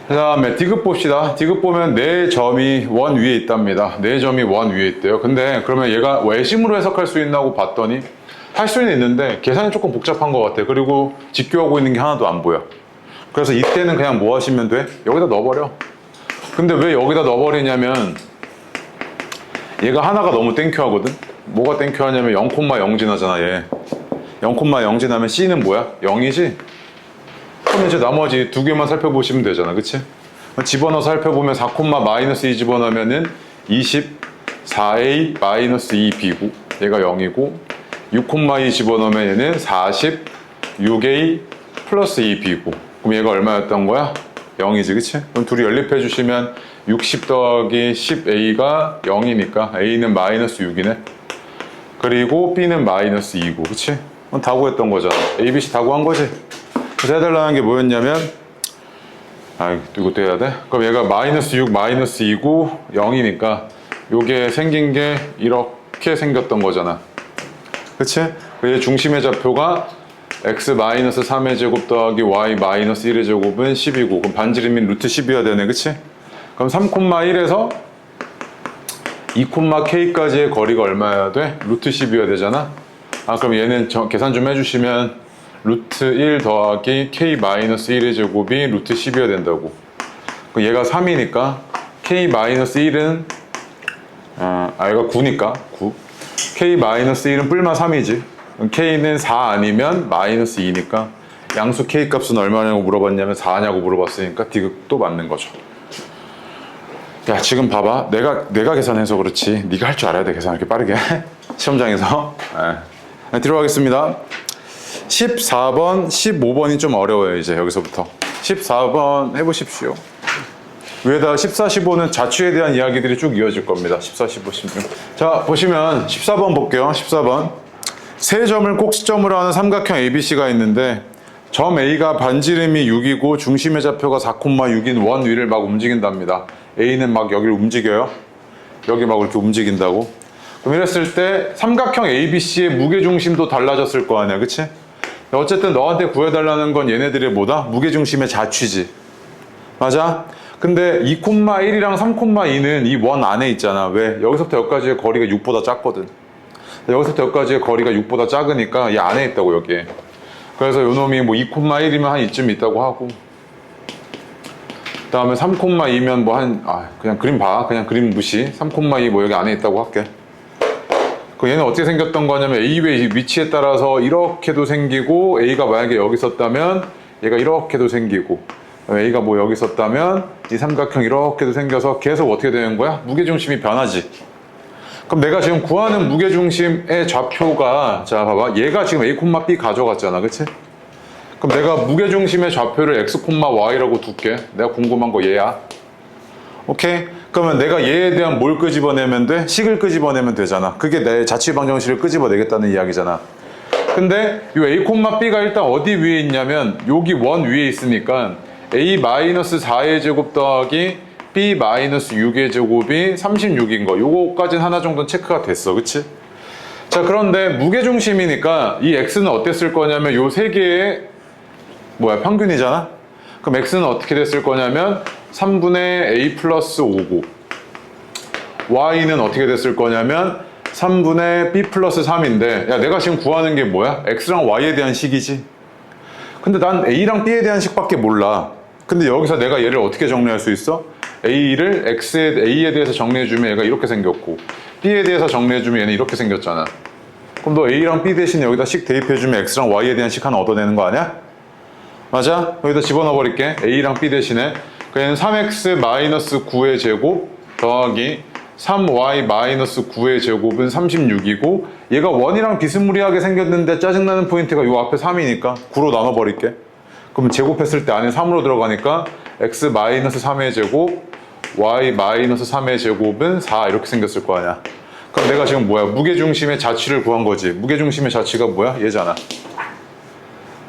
[SPEAKER 1] 그 다음에 디귿 봅시다. 디귿 보면 4점이 원 위에 있답니다. 4점이 원 위에 있대요. 근데 그러면 얘가 외심으로 해석할 수 있나고 봤더니 할 수는 있는데 계산이 조금 복잡한 것 같아. 그리고 직교하고 있는 게 하나도 안 보여. 그래서 이때는 그냥 뭐 하시면 돼? 여기다 넣어버려. 근데 왜 여기다 넣어버리냐면 얘가 하나가 너무 땡큐하거든? 뭐가 땡큐하냐면 0,0 지나잖아 얘. 0,0 지나면 C는 뭐야? 0이지? 그럼 이제 나머지 두 개만 살펴보시면 되잖아. 그치? 집어넣어 살펴보면 4, 마이너스 2 집어넣으면은 24A 마이너스 2B고 얘가 0이고 6,2 집어넣으면 얘는 46A 플러스 2B고 그럼 얘가 얼마였던 거야? 0이지. 그치? 그럼 둘이 연립해 주시면 60 더하기 10A가 0이니까 A는 마이너스 6이네. 그리고 B는 마이너스 2고 그치? 그럼 다 구했던 거잖아. A, B, C 다 구한 거지? 그래서 해달라는 게 뭐였냐면 아, 이것도 해야 돼? 그럼 얘가 마이너스 6, 마이너스 2고 0이니까 요게 생긴 게 이렇게 생겼던 거잖아. 그치? 얘 중심의 좌표가 x 3의 제곱 더하기 y 1의 제곱은 10이고 그럼 반지름이 루트 10이어야 되네. 그치? 그럼 3,1에서 2,k까지의 거리가 얼마여야 돼? 루트 10이어야 되잖아. 아, 그럼 얘는 계산 좀 해주시면 루트 1 더하기 k 1의 제곱이 루트 10이어야 된다고. 그럼 얘가 3이니까 k 1은 얘가 9니까 9. k 1은 뿔마 3이지. k는 4 아니면 마이너스 2니까 양수 k 값은 얼마냐고 물어봤냐면 4냐고 물어봤으니까 디귿도 맞는 거죠. 야, 지금 봐봐. 내가 계산해서 그렇지. 네가 할 줄 알아야 돼. 계산 이렇게 빠르게. 시험장에서. 네. 들어가겠습니다. 14번, 15번이 좀 어려워요. 이제 여기서부터 14번 해보십시오. 위에다 14, 15는 자취에 대한 이야기들이 쭉 이어질 겁니다. 14, 15, 16. 자, 보시면 14번 볼게요. 14번. 세 점을 꼭지점으로 하는 삼각형 ABC가 있는데 점 A가 반지름이 6이고 중심의 좌표가 4,6인 원 위를 막 움직인답니다. A는 막 여기를 움직여요. 여기 막 이렇게 움직인다고. 그럼 이랬을 때 삼각형 ABC의 무게중심도 달라졌을 거 아니야. 그치? 어쨌든 너한테 구해달라는 건 얘네들의 뭐다? 무게중심의 자취지. 맞아? 근데 2,1이랑 3,2는 이 원 안에 있잖아. 왜? 여기서부터 여기까지의 거리가 6보다 작거든. 여기서부터 여기까지의 거리가 6보다 작으니까 이 안에 있다고, 여기에. 그래서 요 놈이 뭐 2,1이면 한 이쯤 있다고 하고, 그 다음에 3,2면 뭐 그냥 그림 봐. 그냥 그림 무시. 3,2 뭐 여기 안에 있다고 할게. 그 얘는 어떻게 생겼던 거냐면 A의 위치에 따라서 이렇게도 생기고, A가 만약에 여기 있었다면 얘가 이렇게도 생기고, A가 뭐 여기 있었다면 이 삼각형 이렇게도 생겨서 계속 어떻게 되는 거야? 무게중심이 변하지. 그럼 내가 지금 구하는 무게중심의 좌표가, 자 봐봐, 얘가 지금 A, B 가져갔잖아. 그치? 그럼 내가 무게중심의 좌표를 X, Y라고 둘게. 내가 궁금한 거 얘야. 오케이? 그러면 내가 얘에 대한 뭘 끄집어내면 돼? 식을 끄집어내면 되잖아. 그게 내 자취방정식을 끄집어내겠다는 이야기잖아. 근데 이 A, B가 일단 어디 위에 있냐면 여기 원 위에 있으니까 A-4의 제곱 더하기 B-6의 제곱이 36인 거. 요거까지는 하나 정도는 체크가 됐어. 그치? 자, 그런데 무게중심이니까 이 X는 어땠을 거냐면 요 세 개의 평균이잖아? 그럼 X는 어떻게 됐을 거냐면 3분의 A 플러스 5고 Y는 어떻게 됐을 거냐면 3분의 B 플러스 3인데 야, 내가 지금 구하는 게 뭐야? X랑 Y에 대한 식이지. 근데 난 A랑 B에 대한 식밖에 몰라. 근데 여기서 내가 얘를 어떻게 정리할 수 있어? A를 A에 대해서 정리해주면 얘가 이렇게 생겼고 B에 대해서 정리해주면 얘는 이렇게 생겼잖아. 그럼 너 A랑 B 대신 여기다 식 대입해주면 X랑 Y에 대한 식 하나 얻어내는 거 아니야? 맞아? 여기다 집어넣어 버릴게. A랑 B 대신에 얘는 3X-9의 제곱 더하기 3Y-9의 제곱은 36이고 얘가 원이랑 비스무리하게 생겼는데 짜증나는 포인트가 요 앞에 3이니까 9로 나눠버릴게. 그럼 제곱했을 때 안에 3으로 들어가니까 X-3의 제곱 Y-3의 제곱은 4 이렇게 생겼을 거 아니야. 그럼 내가 지금 무게중심의 자취를 구한 거지. 무게중심의 자취가 뭐야? 얘잖아.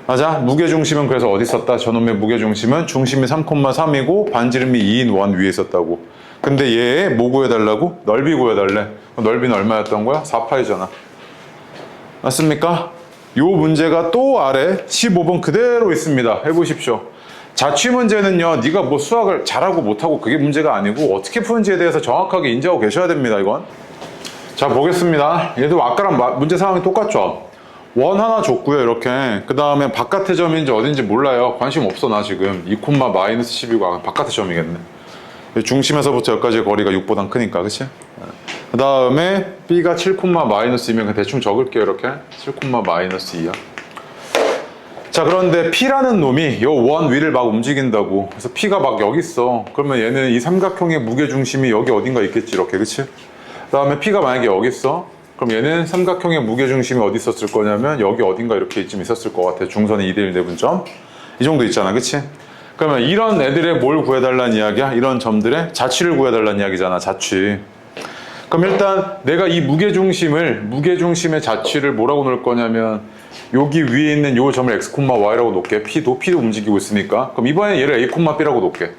[SPEAKER 1] 맞아? 무게중심은 그래서 어디 있었다? 저놈의 무게중심은 중심이 3,3이고 반지름이 2인 원 위에 있었다고. 근데 얘 뭐 구해달라고? 넓이 구해달래. 넓이는 얼마였던 거야? 4파이잖아. 맞습니까? 요 문제가 또 아래 15번 그대로 있습니다. 해보십시오. 자취 문제는요, 네가 뭐 수학을 잘하고 못하고 그게 문제가 아니고 어떻게 푸는지에 대해서 정확하게 인지하고 계셔야 됩니다. 이건. 자, 보겠습니다. 얘도 아까랑 문제 상황이 똑같죠? 원 하나 줬고요, 이렇게. 그 다음에 바깥의 점인지 어딘지 몰라요. 관심 없어, 나 지금. 2,-10이고 바깥의 점이겠네. 중심에서부터 여기까지의 거리가 6보단 크니까, 그치? 그 다음에 B가 7,-2면 대충 적을게요, 이렇게. 7,-2야. 자, 그런데 P라는 놈이 요 원 위를 막 움직인다고. 그래서 P가 막 여기 있어. 그러면 얘는 이 삼각형의 무게중심이 여기 어딘가 있겠지, 이렇게, 그치? 그 다음에 P가 만약에 여기 있어. 그럼 얘는 삼각형의 무게중심이 어디 있었을 거냐면 여기 어딘가 이렇게 이쯤 있었을 것 같아. 중선의 2대1 내분점. 이 정도 있잖아, 그치? 그러면 이런 애들의 뭘 구해달라는 이야기야? 이런 점들의 자취를 구해달라는 이야기잖아, 자취. 그럼 일단 내가 이 무게중심의 자취를 뭐라고 놓을 거냐면 여기 위에 있는 요 점을 x, y라고 놓을게. P도 움직이고 있으니까. 그럼 이번에 얘를 a, b라고 놓을게.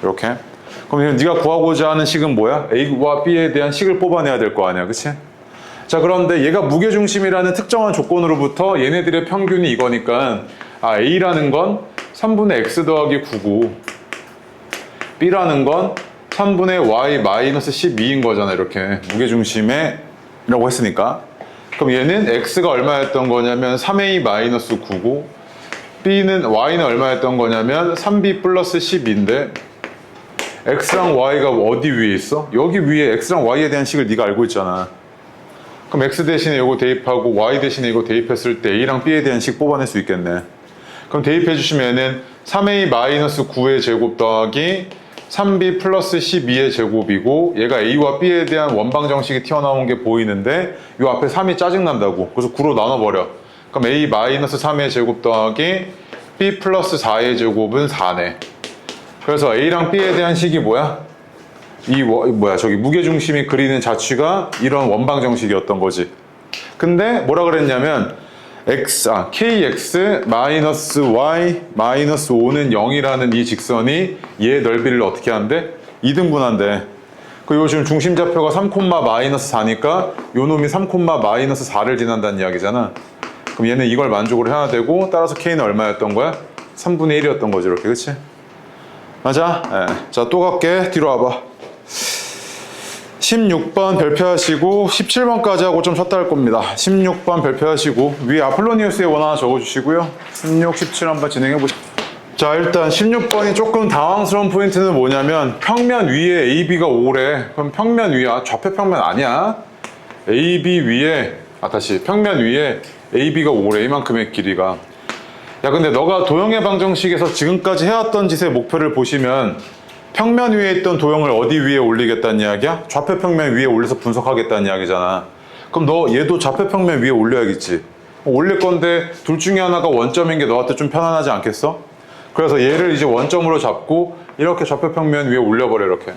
[SPEAKER 1] 이렇게. 그럼 네가 구하고자 하는 식은 뭐야? a와 b에 대한 식을 뽑아내야 될 거 아니야, 그치? 자, 그런데 얘가 무게중심이라는 특정한 조건으로부터 얘네들의 평균이 이거니까 a라는 건 3분의 x 더하기 9고 b라는 건 3분의 y 마이너스 12인 거잖아. 이렇게 무게중심에 라고 했으니까. 그럼 얘는 x가 얼마였던 거냐면 3a 마이너스 9고 y는 얼마였던 거냐면 3b 플러스 10인데 x랑 y가 어디 위에 있어? 여기 위에 x랑 y에 대한 식을 네가 알고 있잖아. 그럼 x 대신에 이거 대입하고 y 대신에 이거 대입했을 때 a랑 b에 대한 식 뽑아낼 수 있겠네. 그럼 대입해 주시면 얘는 3a 마이너스 9의 제곱 더하기 3b 플러스 12의 제곱이고 얘가 a와 b에 대한 원방 정식이 튀어나온 게 보이는데 이 앞에 3이 짜증난다고. 그래서 9로 나눠버려. 그럼 a 마이너스 3의 제곱 더하기 b 플러스 4의 제곱은 4네. 그래서 a랑 b에 대한 식이 뭐야? 저기 무게중심이 그리는 자취가 이런 원방 정식이었던 거지. 근데 뭐라 그랬냐면 kx 마이너스 y 마이너스 5는 0이라는 이 직선이 얘 넓이를 어떻게 한대? 2등분한대. 그리고 지금 중심좌표가 3, 마이너스 4니까 요 놈이 3, 마이너스 4를 지난다는 이야기잖아. 그럼 얘는 이걸 만족을 해야 되고 따라서 k는 얼마였던 거야? 3분의 1이었던 거지. 이렇게, 그치? 맞아? 네. 자, 또 갈게. 뒤로 와봐. 16번 별표하시고 17번까지 하고 좀 쉬었다 할 겁니다. 16번 별표하시고 위에 아폴로니우스의 원 하나 적어주시고요. 16, 17 한번 진행해보시죠. 자, 일단 16번이 조금 당황스러운 포인트는 뭐냐면 평면 위에 AB가 5래. 그럼 평면 위야. 좌표 평면 아니야. AB 위에 평면 위에 AB가 5래. 이만큼의 길이가. 야, 근데 너가 도형의 방정식에서 지금까지 해왔던 짓의 목표를 보시면 평면 위에 있던 도형을 어디 위에 올리겠다는 이야기야? 좌표 평면 위에 올려서 분석하겠다는 이야기잖아. 그럼 너 얘도 좌표 평면 위에 올려야겠지. 올릴 건데 둘 중에 하나가 원점인 게 너한테 좀 편안하지 않겠어? 그래서 얘를 이제 원점으로 잡고 이렇게 좌표 평면 위에 올려버려. 이렇게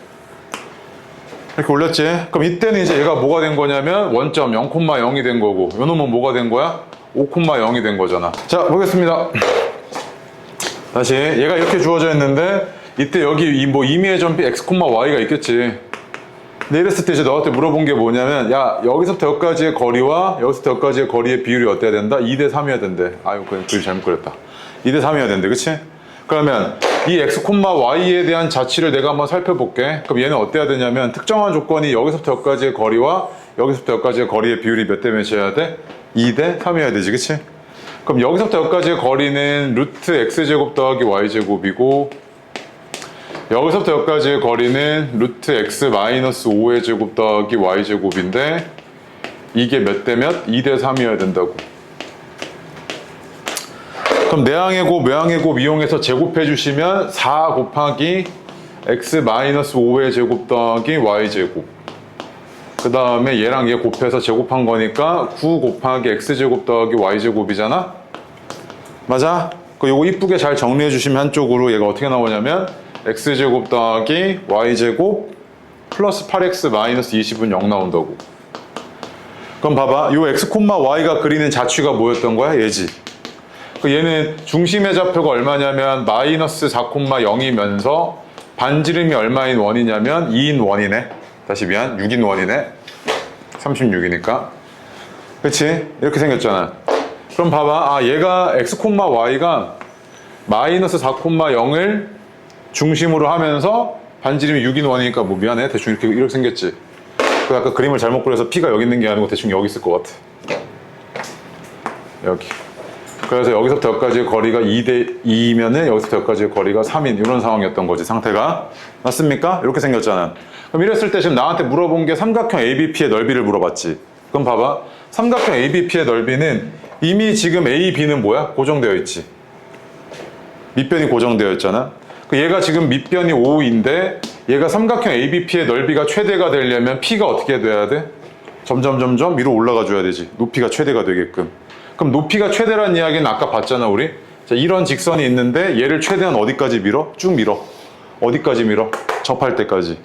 [SPEAKER 1] 올렸지? 그럼 이때는 이제 얘가 뭐가 된 거냐면 원점 0,0이 된 거고 요 놈은 뭐가 된 거야? 5,0이 된 거잖아. 자, 보겠습니다. 다시 얘가 이렇게 주어져 있는데 이때 여기 임의의 점비 x, y가 있겠지. 근데 이랬을 때 이제 너한테 물어본 게 뭐냐면 야, 여기서부터 여기까지의 거리와 여기서부터 여기까지의 거리의 비율이 어때야 된다? 2대 3이어야 된대. 아유, 그림 잘못 그렸다. 2대 3이어야 된대. 그치? 그러면 이 x, y에 대한 자취를 내가 한번 살펴볼게. 그럼 얘는 어때야 되냐면 특정한 조건이 여기서부터 여기까지의 거리와 여기서부터 여기까지의 거리의 비율이 몇 대 몇이어야 돼? 2대 3이어야 되지. 그치? 그럼 여기서부터 여기까지의 거리는 루트 x제곱 더하기 y제곱이고 여기서부터 여기까지의 거리는 루트 x 마이너스 5의 제곱 더하기 y제곱인데 이게 몇 대 몇? 2대 3이어야 된다고. 그럼 내항의 곱, 외항의 곱 이용해서 제곱해 주시면 4 곱하기 x 마이너스 5의 제곱 더하기 y제곱 그 다음에 얘랑 얘 곱해서 제곱한 거니까 9 곱하기 x제곱 더하기 y제곱이잖아? 맞아? 요거 이쁘게 잘 정리해 주시면 한쪽으로 얘가 어떻게 나오냐면 x제곱 더하기 y제곱 플러스 8x 마이너스 20은 0 나온다고. 그럼 봐봐. 요 x, y가 그리는 자취가 뭐였던 거야? 얘지. 얘는 중심의 좌표가 얼마냐면 마이너스 4,0이면서 반지름이 얼마인 원이냐면 2인 원이네. 다시 미안. 6인 원이네. 36이니까. 그치? 이렇게 생겼잖아. 그럼 봐봐. 얘가 x, y가 마이너스 4,0을 중심으로 하면서 반지름이 6인 원이니까 뭐 미안해. 대충 이렇게 생겼지. 그 아까 그림을 잘못 그려서 P가 여기 있는 게 아니고 대충 여기 있을 것 같아. 여기. 그래서 여기서부터 여기까지의 거리가 2대 2이면은 여기서부터 여기까지의 거리가 3인 이런 상황이었던 거지. 상태가. 맞습니까? 이렇게 생겼잖아. 그럼 이랬을 때 지금 나한테 물어본 게 삼각형 ABP의 넓이를 물어봤지. 그럼 봐봐. 삼각형 ABP의 넓이는 이미 지금 AB는 뭐야? 고정되어 있지. 밑변이 고정되어 있잖아. 얘가 지금 밑변이 5인데 얘가 삼각형 ABP의 넓이가 최대가 되려면 P가 어떻게 돼야 돼? 점점 위로 올라가 줘야 되지. 높이가 최대가 되게끔. 그럼 높이가 최대란 이야기는 아까 봤잖아 우리. 자, 이런 직선이 있는데 얘를 최대한 어디까지 밀어? 쭉 밀어. 어디까지 밀어? 접할 때까지.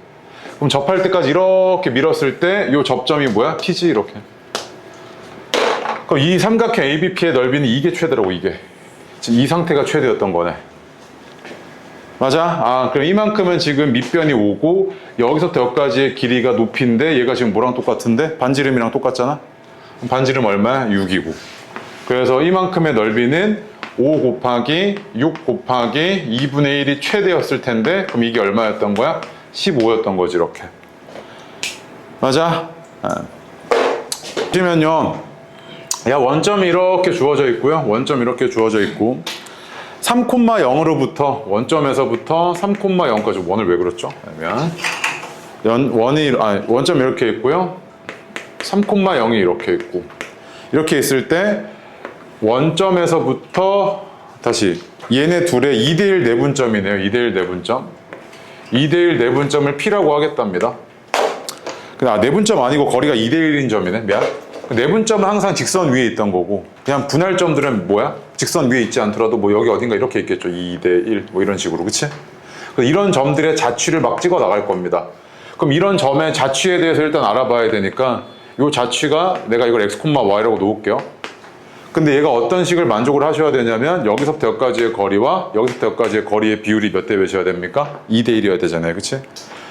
[SPEAKER 1] 그럼 접할 때까지 이렇게 밀었을 때 이 접점이 뭐야? P지 이렇게. 그럼 이 삼각형 ABP의 넓이는 이게 최대라고 이게. 지금 이 상태가 최대였던 거네. 맞아? 아, 그럼 이만큼은 지금 밑변이 5고 여기서부터 여기까지의 길이가 높이인데 얘가 지금 뭐랑 똑같은데? 반지름이랑 똑같잖아? 반지름 얼마야? 6이고. 그래서 이만큼의 넓이는 5 곱하기 6 곱하기 2분의 1이 최대였을 텐데 그럼 이게 얼마였던 거야? 15였던 거지 이렇게. 맞아? 보시면요. 야, 원점이 이렇게 주어져 있고요. 원점 이렇게 주어져 있고 3,0으로부터 원점에서부터 3,0까지 원을 왜 그렸죠? 그러면 원점 이렇게 있고요. 3,0이 이렇게 있고 이렇게 있을 때 원점에서부터 다시 얘네 둘의 2대1 내분점이네요. 2대1 내분점. 2대1 내분점을 P라고 하겠답니다. 내분점 아니고 거리가 2대1인 점이네. 미안. 내분점은 항상 직선 위에 있던 거고 그냥 분할점들은 뭐야? 직선 위에 있지 않더라도 뭐 여기 어딘가 이렇게 있겠죠. 2대1 뭐 이런 식으로. 그치? 이런 점들의 자취를 막 찍어 나갈 겁니다. 그럼 이런 점의 자취에 대해서 일단 알아봐야 되니까 이 자취가 내가 이걸 x, y라고 놓을게요. 근데 얘가 어떤 식을 만족을 하셔야 되냐면 여기서부터 여기까지의 거리와 여기서부터 여기까지의 거리의 비율이 몇 대 몇이어야 됩니까? 2대1이어야 되잖아요. 그치?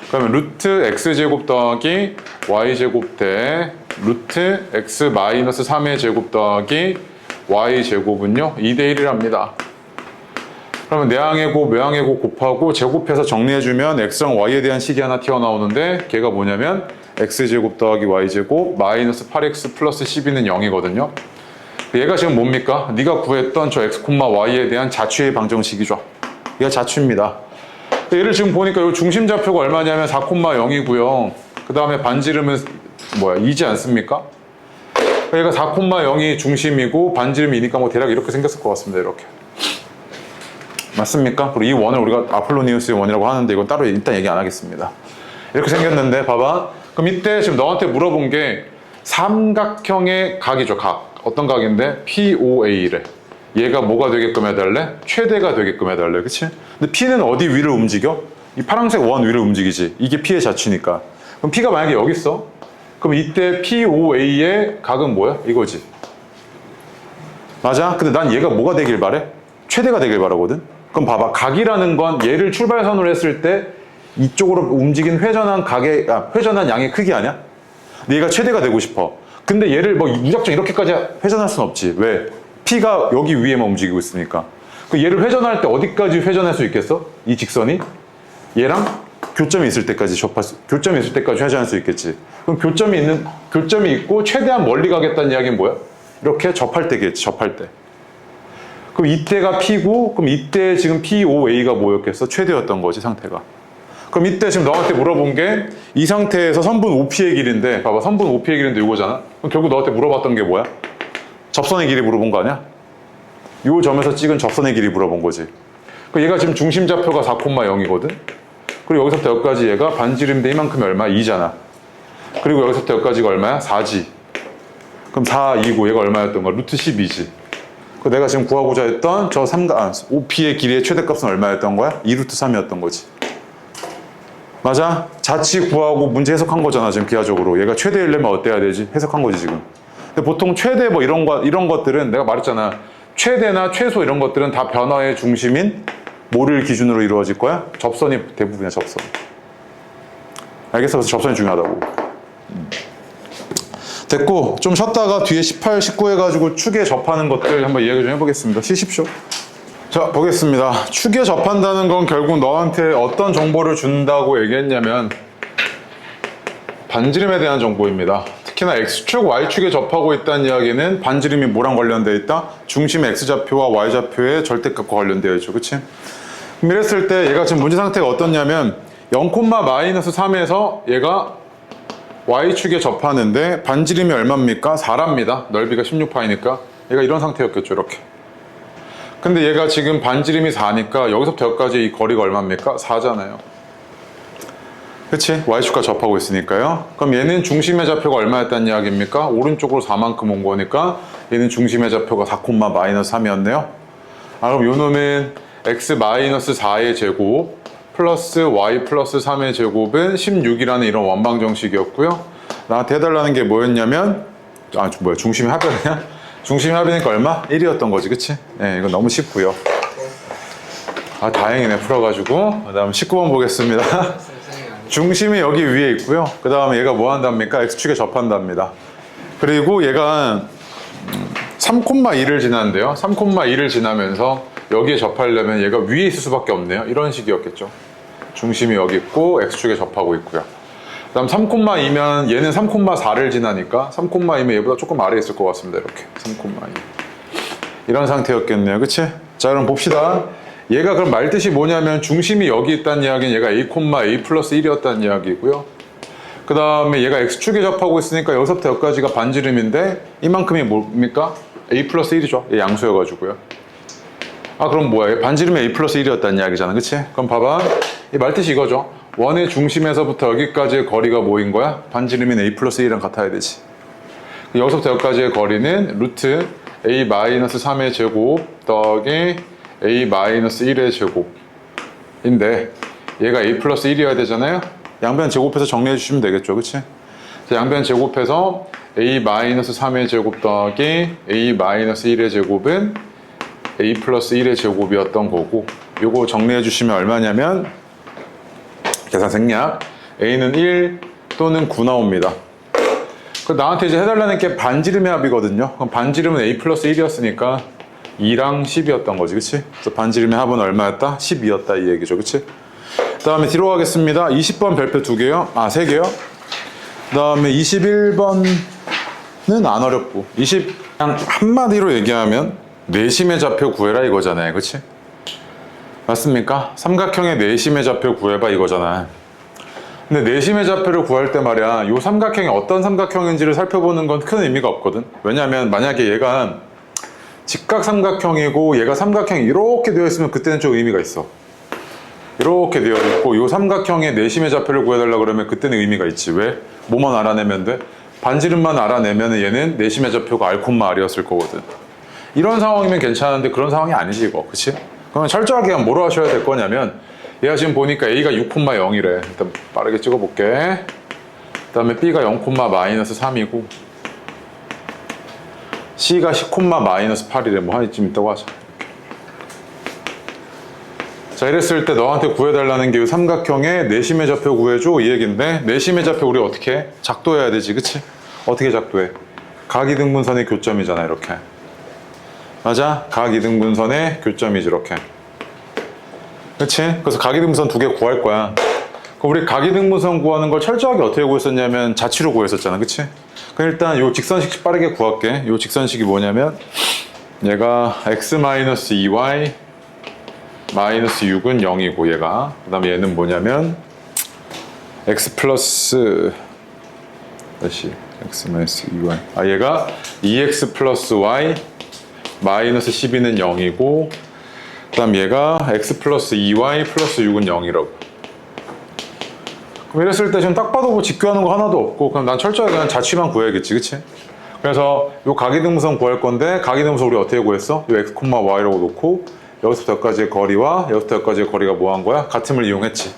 [SPEAKER 1] 그러면 루트 x제곱 더하기 y제곱 대 루트 x 마이너스 3의 제곱 더하기 y제곱은요 2대1이랍니다. 그러면 내항의 곱, 외항의 곱 곱하고 제곱해서 정리해주면 x랑 y에 대한 식이 하나 튀어나오는데 걔가 뭐냐면 x제곱 더하기 y제곱 마이너스 8x 플러스 12는 0이거든요. 얘가 지금 뭡니까? 네가 구했던 저 x, y에 대한 자취의 방정식이죠. 얘가 자취입니다. 얘를 지금 보니까 이 중심좌표가 얼마냐면 4,0이고요. 그 다음에 반지름은 뭐야? 2지 않습니까? 얘가 4,0이 중심이고 반지름이 2니까 뭐 대략 이렇게 생겼을 것 같습니다. 이렇게. 맞습니까? 그리고 이 원을 우리가 아폴로니우스의 원이라고 하는데 이건 따로 일단 얘기 안 하겠습니다. 이렇게 생겼는데 봐봐. 그럼 이때 지금 너한테 물어본 게 삼각형의 각이죠. 각. 어떤 각인데? POA래. 얘가 뭐가 되게끔 해달래? 최대가 되게끔 해달래. 그치? 근데 P는 어디 위를 움직여? 이 파란색 원 위를 움직이지. 이게 P의 자취니까. 그럼 P가 만약에 여기 있어? 그럼 이때 POA의 각은 뭐야? 이거지. 맞아? 근데 난 얘가 뭐가 되길 바래? 최대가 되길 바라거든? 그럼 봐봐. 각이라는 건 얘를 출발선으로 했을 때 이쪽으로 움직인 회전한 회전한 양의 크기 아니야? 근데 얘가 최대가 되고 싶어. 근데 얘를 뭐 무작정 이렇게까지 회전할 순 없지. 왜? P가 여기 위에만 움직이고 있으니까. 그 얘를 회전할 때 어디까지 회전할 수 있겠어? 이 직선이? 얘랑 교점이 있을 때까지 교점이 있을 때까지 회전할 수 있겠지. 그럼 교점이 있고 최대한 멀리 가겠다는 이야기는 뭐야? 이렇게 접할 때겠지. 접할 때. 그럼 이때가 P고, 그럼 이때 지금 POA가 뭐였겠어? 최대였던 거지, 상태가. 그럼 이때 지금 너한테 물어본 게 이 상태에서 선분 OP의 길인데, 봐봐, 선분 OP의 길인데 이거잖아? 그럼 결국 너한테 물어봤던 게 뭐야? 접선의 길이 물어본 거 아니야? 이 점에서 찍은 접선의 길이 물어본 거지. 얘가 지금 중심좌표가 4,0이거든? 그리고 여기서부터 여기까지 얘가 반지름인데 이만큼이 얼마? 2잖아. 그리고 여기서부터 여기까지가 얼마야? 4지. 그럼 4, 2고 얘가 얼마였던 거야? 루트 12지. 내가 지금 구하고자 했던 저 OP의 길이의 최대값은 얼마였던 거야? 2루트 3이었던 거지. 맞아? 자치 구하고 문제 해석한 거잖아, 지금 기하적으로. 얘가 최대이려면 어때야 되지? 해석한 거지, 지금. 근데 보통 최대 뭐 이런 것들은 내가 말했잖아. 최대나 최소 이런 것들은 다 변화의 중심인 뭐를 기준으로 이루어질 거야? 접선이 대부분이야, 접선. 알겠어? 그래서 접선이 중요하다고. 됐고, 좀 쉬었다가 뒤에 18, 19 해가지고 축에 접하는 것들 한번 이야기 좀 해보겠습니다. 쉬십시오. 자, 보겠습니다. 축에 접한다는 건 결국 너한테 어떤 정보를 준다고 얘기했냐면 반지름에 대한 정보입니다. 특히나 X축, Y축에 접하고 있다는 이야기는 반지름이 뭐랑 관련되어 있다? 중심의 X좌표와 Y좌표의 절대값과 관련되어 있죠. 그치? 그럼 이랬을 때 얘가 지금 문제 상태가 어떻냐면 0,-3에서 얘가 Y축에 접하는데 반지름이 얼마입니까? 4랍니다. 넓이가 16파이니까 얘가 이런 상태였겠죠. 이렇게. 근데 얘가 지금 반지름이 4니까 여기서부터 여기까지 이 거리가 얼마입니까? 4잖아요. 그치? Y축과 접하고 있으니까요. 그럼 얘는 중심의 좌표가 얼마였다는 이야기입니까? 오른쪽으로 4만큼 온 거니까 얘는 중심의 좌표가 4,-3이었네요. 그럼 요 놈은 x-4의 제곱 플러스 y 플러스 3의 제곱은 16이라는 이런 원방 정식이었고요. 나한테 해달라는 게 뭐였냐면 중심이 합이냐? 중심이 합이니까 얼마? 1이었던 거지, 그치? 네, 이거 너무 쉽고요. 아, 다행이네, 풀어가지고. 그 다음 19번 보겠습니다. 중심이 여기 위에 있고요. 그 다음에 얘가 뭐 한답니까? x축에 접한답니다. 그리고 얘가 3,2를 지난대요. 3,2를 지나면서 여기에 접하려면 얘가 위에 있을 수밖에 없네요. 이런 식이었겠죠. 중심이 여기 있고 x축에 접하고 있고요. 그 다음 3,2면 얘는 3,4를 지나니까 3,2면 얘보다 조금 아래에 있을 것 같습니다. 이렇게 3,2 이런 상태였겠네요. 그치? 자, 그럼 봅시다. 얘가 그럼 말뜻이 뭐냐면 중심이 여기 있다는 이야기는 얘가 a, 플러스 1이었다는 이야기고요. 그 다음에 얘가 x축에 접하고 있으니까 여기서부터 여기까지가 반지름인데 이만큼이 뭡니까? a 플러스 1이죠. 얘 양수여가지고요. 아, 그럼 뭐야? 반지름이 a 플러스 1이었다는 이야기잖아. 그치? 그럼 봐봐. 이 말뜻이 이거죠. 원의 중심에서부터 여기까지의 거리가 뭐인 거야? 반지름인 a 플러스 1이랑 같아야 되지. 여기서부터 여기까지의 거리는 루트 a-3의 제곱 더하기 a-1의 제곱인데 얘가 a 플러스 1이어야 되잖아요. 양변 제곱해서 정리해 주시면 되겠죠. 그치? 양변 제곱해서 a-3의 제곱 더하기 a-1의 제곱은 a 플러스 1의 제곱이었던 거고, 요거 정리해 주시면 얼마냐면 계산 생략 a는 1 또는 9 나옵니다. 나한테 이제 해달라는 게 반지름의 합이거든요. 그럼 반지름은 a 플러스 1이었으니까 2랑 10이었던 거지, 그치? 그래서 반지름의 합은 얼마였다? 12였다 이 얘기죠, 그치? 그 다음에 뒤로 가겠습니다. 20번 별표 2개요. 아, 3개요. 그 다음에 21번은 안 어렵고, 그냥 한마디로 얘기하면 내심의 좌표 구해라 이거잖아요, 그치? 맞습니까? 삼각형의 내심의 좌표 구해봐 이거잖아. 근데 내심의 좌표를 구할 때 말이야, 이 삼각형이 어떤 삼각형인지를 살펴보는 건 큰 의미가 없거든. 왜냐면 만약에 얘가 직각 삼각형이고 얘가 삼각형이 이렇게 되어 있으면 그때는 좀 의미가 있어. 이렇게 되어 있고 이 삼각형의 내심의 좌표를 구해달라 그러면 그때는 의미가 있지. 왜? 뭐만 알아내면 돼? 반지름만 알아내면 얘는 내심의 좌표가 r,r이었을 거거든. 이런 상황이면 괜찮은데 그런 상황이 아니지 이거, 그치? 그러면 철저하게 뭐로 하셔야 될 거냐면, 얘가 지금 보니까 a가 6,0이래. 일단 빠르게 찍어볼게. 그 다음에 b가 0,-3이고 c가 10,-8이래. 뭐 한 이쯤 있다고 하자. 자, 이랬을 때 너한테 구해달라는 게 이 삼각형의 내심의 좌표 구해줘 이 얘기인데, 내심의 좌표 우리 어떻게 해? 작도해야 되지, 그치? 어떻게 작도해? 각이등분선의 교점이잖아, 이렇게. 맞아? 각이등분선의 교점이지, 이렇게. 그치? 그래서 각이등분선 2개 구할 거야. 우리 각이등분선 구하는 걸 철저하게 어떻게 구했었냐면 자취로 구했었잖아, 그치? 그럼 일단 요 직선식 빠르게 구할게. 요 직선식이 뭐냐면 얘가 x-2y 마이너스 6은 0이고 얘가, 그 다음에 얘는 뭐냐면 x 플러스 x-2y, 아, 얘가 2x 플러스 y 마이너스 12는 0이고, 그 다음 얘가 x 플러스 2y 플러스 6은 0이라고. 그럼 이랬을 때 지금 딱 봐도 뭐 직교하는 거 하나도 없고, 그럼 난 철저하게 그냥 자취만 구해야겠지, 그치? 그래서 요 각이등분선 구할 건데, 각이등분선 우리 어떻게 구했어? 요 x, y라고 놓고 여기서부터 여기까지의 거리와 여기서부터 여기까지의 거리가 뭐 한 거야? 같음을 이용했지.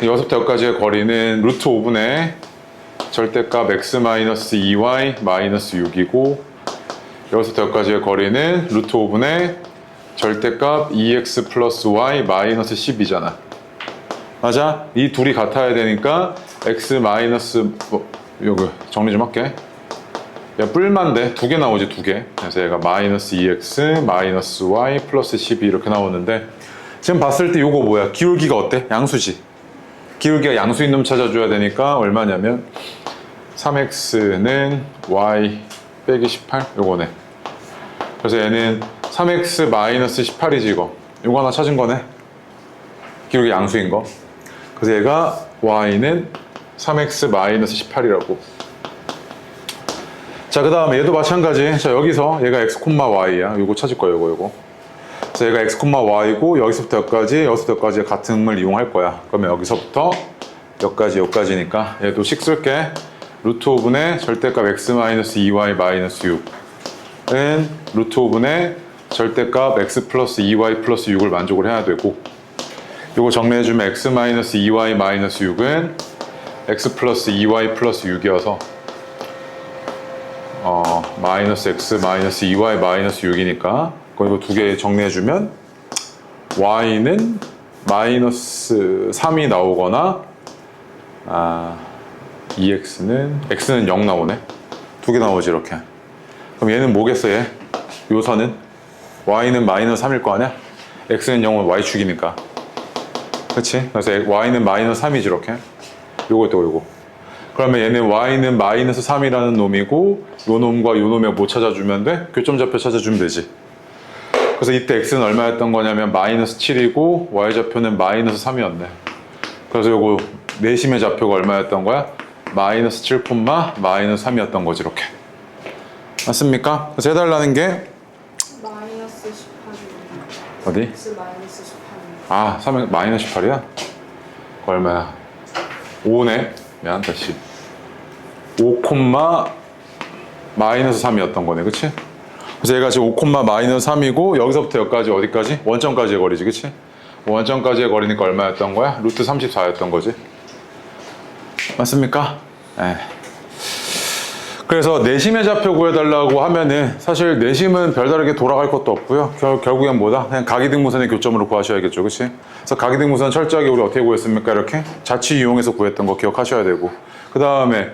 [SPEAKER 1] 여기서부터 여기까지의 거리는 루트 5분의 절대값 x-2y 마이너스 6이고, 여기서부터 여기까지의 거리는 루트 5분의 절대값 2x 플러스 y 마이너스 10이잖아. 맞아? 이 둘이 같아야 되니까 x 마이너스, 요거 정리 좀 할게. 야, 뿔만 돼. 2개 나오지, 2개. 그래서 얘가 마이너스 2x 마이너스 y 플러스 12 이렇게 나오는데, 지금 봤을 때 요거 뭐야? 기울기가 어때? 양수지. 기울기가 양수인 놈 찾아줘야 되니까 얼마냐면 3x는 y 빼기 18 요거네. 그래서 얘는 3x 마이너스 18이지 이거. 요거 하나 찾은 거네. 기울기 양수인 거. 그래서 얘가 y는 3x 마이너스 18이라고. 자, 그 다음에 얘도 마찬가지. 자, 여기서 얘가 x, y야. 요거 찾을 거예요, 요거. 그래서 얘가 x, y고, 여기서부터 여기까지 같음을 이용할 거야. 그러면 여기서부터 여기까지니까 얘도 식 쓸게. 루트 5분의 절대값 x-2y 마이너스 6은 루트 5분의 절대값 x 플러스 2y 플러스 6을 만족을 해야 되고, 요거 정리해주면 x 마이너스 2y 마이너스 6은 x 플러스 2y 플러스 6이어서 마이너스 x 마이너스 2y 마이너스 6이니까 이거 두 개 정리해주면 y는 마이너스 3이 나오거나 x는 0 나오네. 두 개 나오지 이렇게. 그럼 얘는 뭐겠어 얘? 요선은 y는 마이너스 3일 거 아니야? x는 0은 y축이니까. 그치? 그래서 y는 마이너스 3이지 이렇게. 요거 또 요거. 그러면 얘는 y는 마이너스 3이라는 놈이고 요 놈과 요 놈에 뭐 찾아주면 돼? 교점좌표 찾아주면 되지. 그래서 이때 x는 얼마였던 거냐면 마이너스 7이고 y좌표는 마이너스 3이었네. 그래서 요거 내심의 좌표가 얼마였던 거야? 마이너스 7, 마이너스 3이었던 거지 이렇게. 맞습니까? 그래서 해달라는 게
[SPEAKER 2] 마이너스 18이요.
[SPEAKER 1] 어디?
[SPEAKER 2] x 마이너스 18이요.
[SPEAKER 1] 3은 마이너스 18이야? 얼마야? 5네. 미안 다시 5, 마이너스 3이었던 거네. 그치? 그래서 얘가 지금 5, 마이너스 3이고 여기서부터 여기까지 어디까지? 원점까지의 거리지. 그치? 원점까지의 거리니까 얼마였던 거야? 루트 34였던 거지. 맞습니까? 네. 그래서 내심의 좌표 구해달라고 하면은 사실 내심은 별다르게 돌아갈 것도 없고요. 결국엔 뭐다? 그냥 각이등무선의 교점으로 구하셔야겠죠. 그치? 그래서 각이등무선 철저하게 우리 어떻게 구했습니까? 이렇게 자취 이용해서 구했던 거 기억하셔야 되고, 그 다음에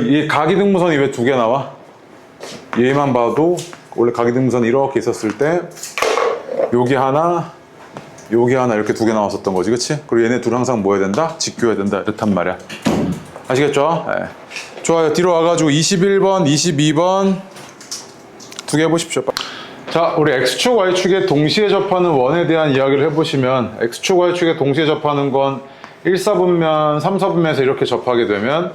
[SPEAKER 1] 이 각이등무선이 왜 두 개 나와? 얘만 봐도 원래 각이등무선이 이렇게 있었을 때 여기 하나 이렇게 두 개 나왔었던 거지. 그치? 그리고 얘네 둘 항상 뭐 해야 된다? 직교해야 된다. 이렇단 말이야. 아시겠죠? 네. 좋아요. 뒤로 와가지고 21번, 22번 두 개 해보십시오. 자, 우리 X축, Y축에 동시에 접하는 원에 대한 이야기를 해보시면 X축, Y축에 동시에 접하는 건 1사분면, 3사분면에서 이렇게 접하게 되면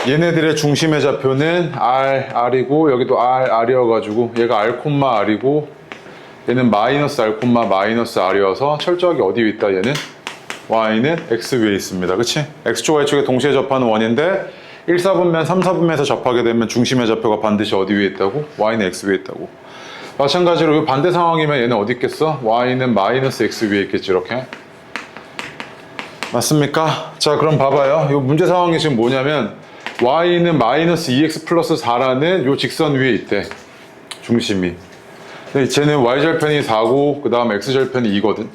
[SPEAKER 1] 얘네들의 중심의 좌표는 R이고 여기도 R이어가지고 얘가 R, R이고 얘는 마이너스 R, 마이너스 R이어서 철저하게 어디 위에 있다 얘는? Y는 X 위에 있습니다. 그치? X축, Y축에 동시에 접하는 원인데 1사분면, 3사분면에서 접하게 되면 중심의 좌표가 반드시 어디 위에 있다고? Y는 X 위에 있다고. 마찬가지로 이 반대 상황이면 얘는 어디 있겠어? Y는 마이너스 X 위에 있겠지 이렇게. 맞습니까? 자, 그럼 봐봐요. 이 문제 상황이 지금 뭐냐면 Y는 마이너스 2X 플러스 4라는 이 직선 위에 있대. 중심이. 쟤는 Y절편이 4고 그 다음 X절편이 2거든.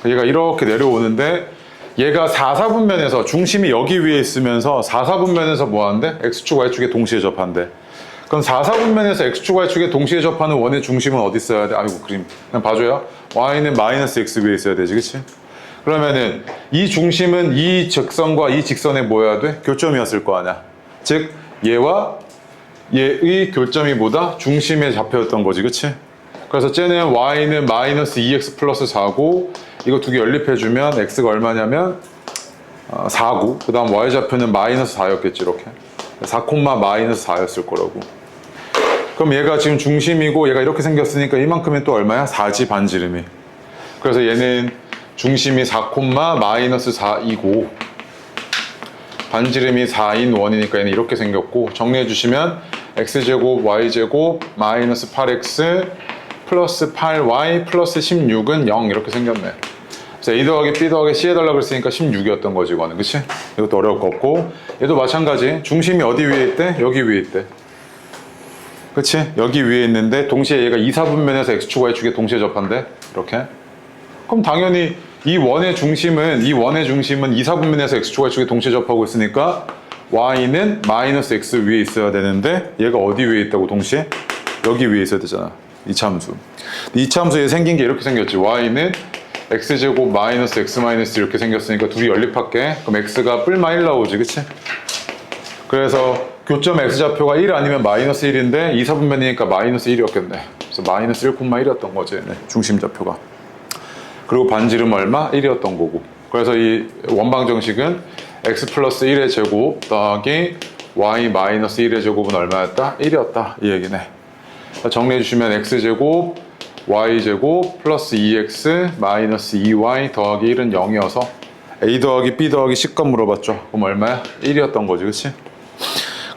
[SPEAKER 1] 얘가 이렇게 내려오는데 얘가 4사분면에서 중심이 여기 위에 있으면서 4사분면에서 뭐 하는데? X축, Y축에 동시에 접한대. 그럼 4사분면에서 X축, Y축에 동시에 접하는 원의 중심은 어디 있어야 돼? 아이고 그림 그냥 봐줘요. Y는 마이너스 X 위에 있어야 되지. 그치? 그러면은 이 중심은 이 직선과 이 직선에 뭐여야 돼? 교점이었을 거 아니야. 즉 얘와 얘의 교점이 뭐다? 중심의 좌표였던 거지. 그치? 그래서 쟤는 Y는 마이너스 2X 플러스 4고 이거 두 개 연립해주면 X가 얼마냐면 4고 그 다음 Y좌표는 마이너스 4였겠지 이렇게. 4, 마이너스 4였을 거라고. 그럼 얘가 지금 중심이고 얘가 이렇게 생겼으니까 이만큼은 또 얼마야? 4지 반지름이. 그래서 얘는 중심이 4, 마이너스 4이고 반지름이 4인 원이니까 얘는 이렇게 생겼고 정리해 주시면 x제곱 y제곱 마이너스 8x 플러스 8y 플러스 16은 0 이렇게 생겼네. 그래서 a 더하기 b 더하기 c 해달라고 그랬으니까 16이었던 거지 이거는. 그치? 이것도 어려울 거 없고 얘도 마찬가지. 중심이 어디 위에 있대? 여기 위에 있대. 그치? 여기 위에 있는데 동시에 얘가 2사분면에서 x축 y축에 동시에 접한대. 이렇게. 그럼 당연히 이 원의 중심은 2사분면에서 x축 y축에 동시에 접하고 있으니까 y는 마이너스 x 위에 있어야 되는데 얘가 어디 위에 있다고 동시에? 여기 위에 있어야 되잖아. 이차함수. 이차함수에 생긴 게 이렇게 생겼지. y는 x제곱 마이너스 x 마이너스 이렇게 생겼으니까 둘이 연립할게. 그럼 x가 뿔마 1 나오지. 그치? 그래서 교점 x좌표가 1 아니면 마이너스 1인데 2사분면이니까 마이너스 1이었겠네. 그래서 마이너스 1,1이었던 거지. 네, 중심좌표가. 그리고 반지름 얼마? 1이었던 거고. 그래서 이 원방 정식은 x 플러스 1의 제곱 더하기 y 마이너스 1의 제곱은 얼마였다? 1이었다. 이 얘기네. 정리해 주시면 x제곱 y제곱 플러스 2x 마이너스 2y 더하기 1은 0이어서 a 더하기 b 더하기 c값 물어봤죠. 그럼 얼마야? 1이었던 거지. 그치?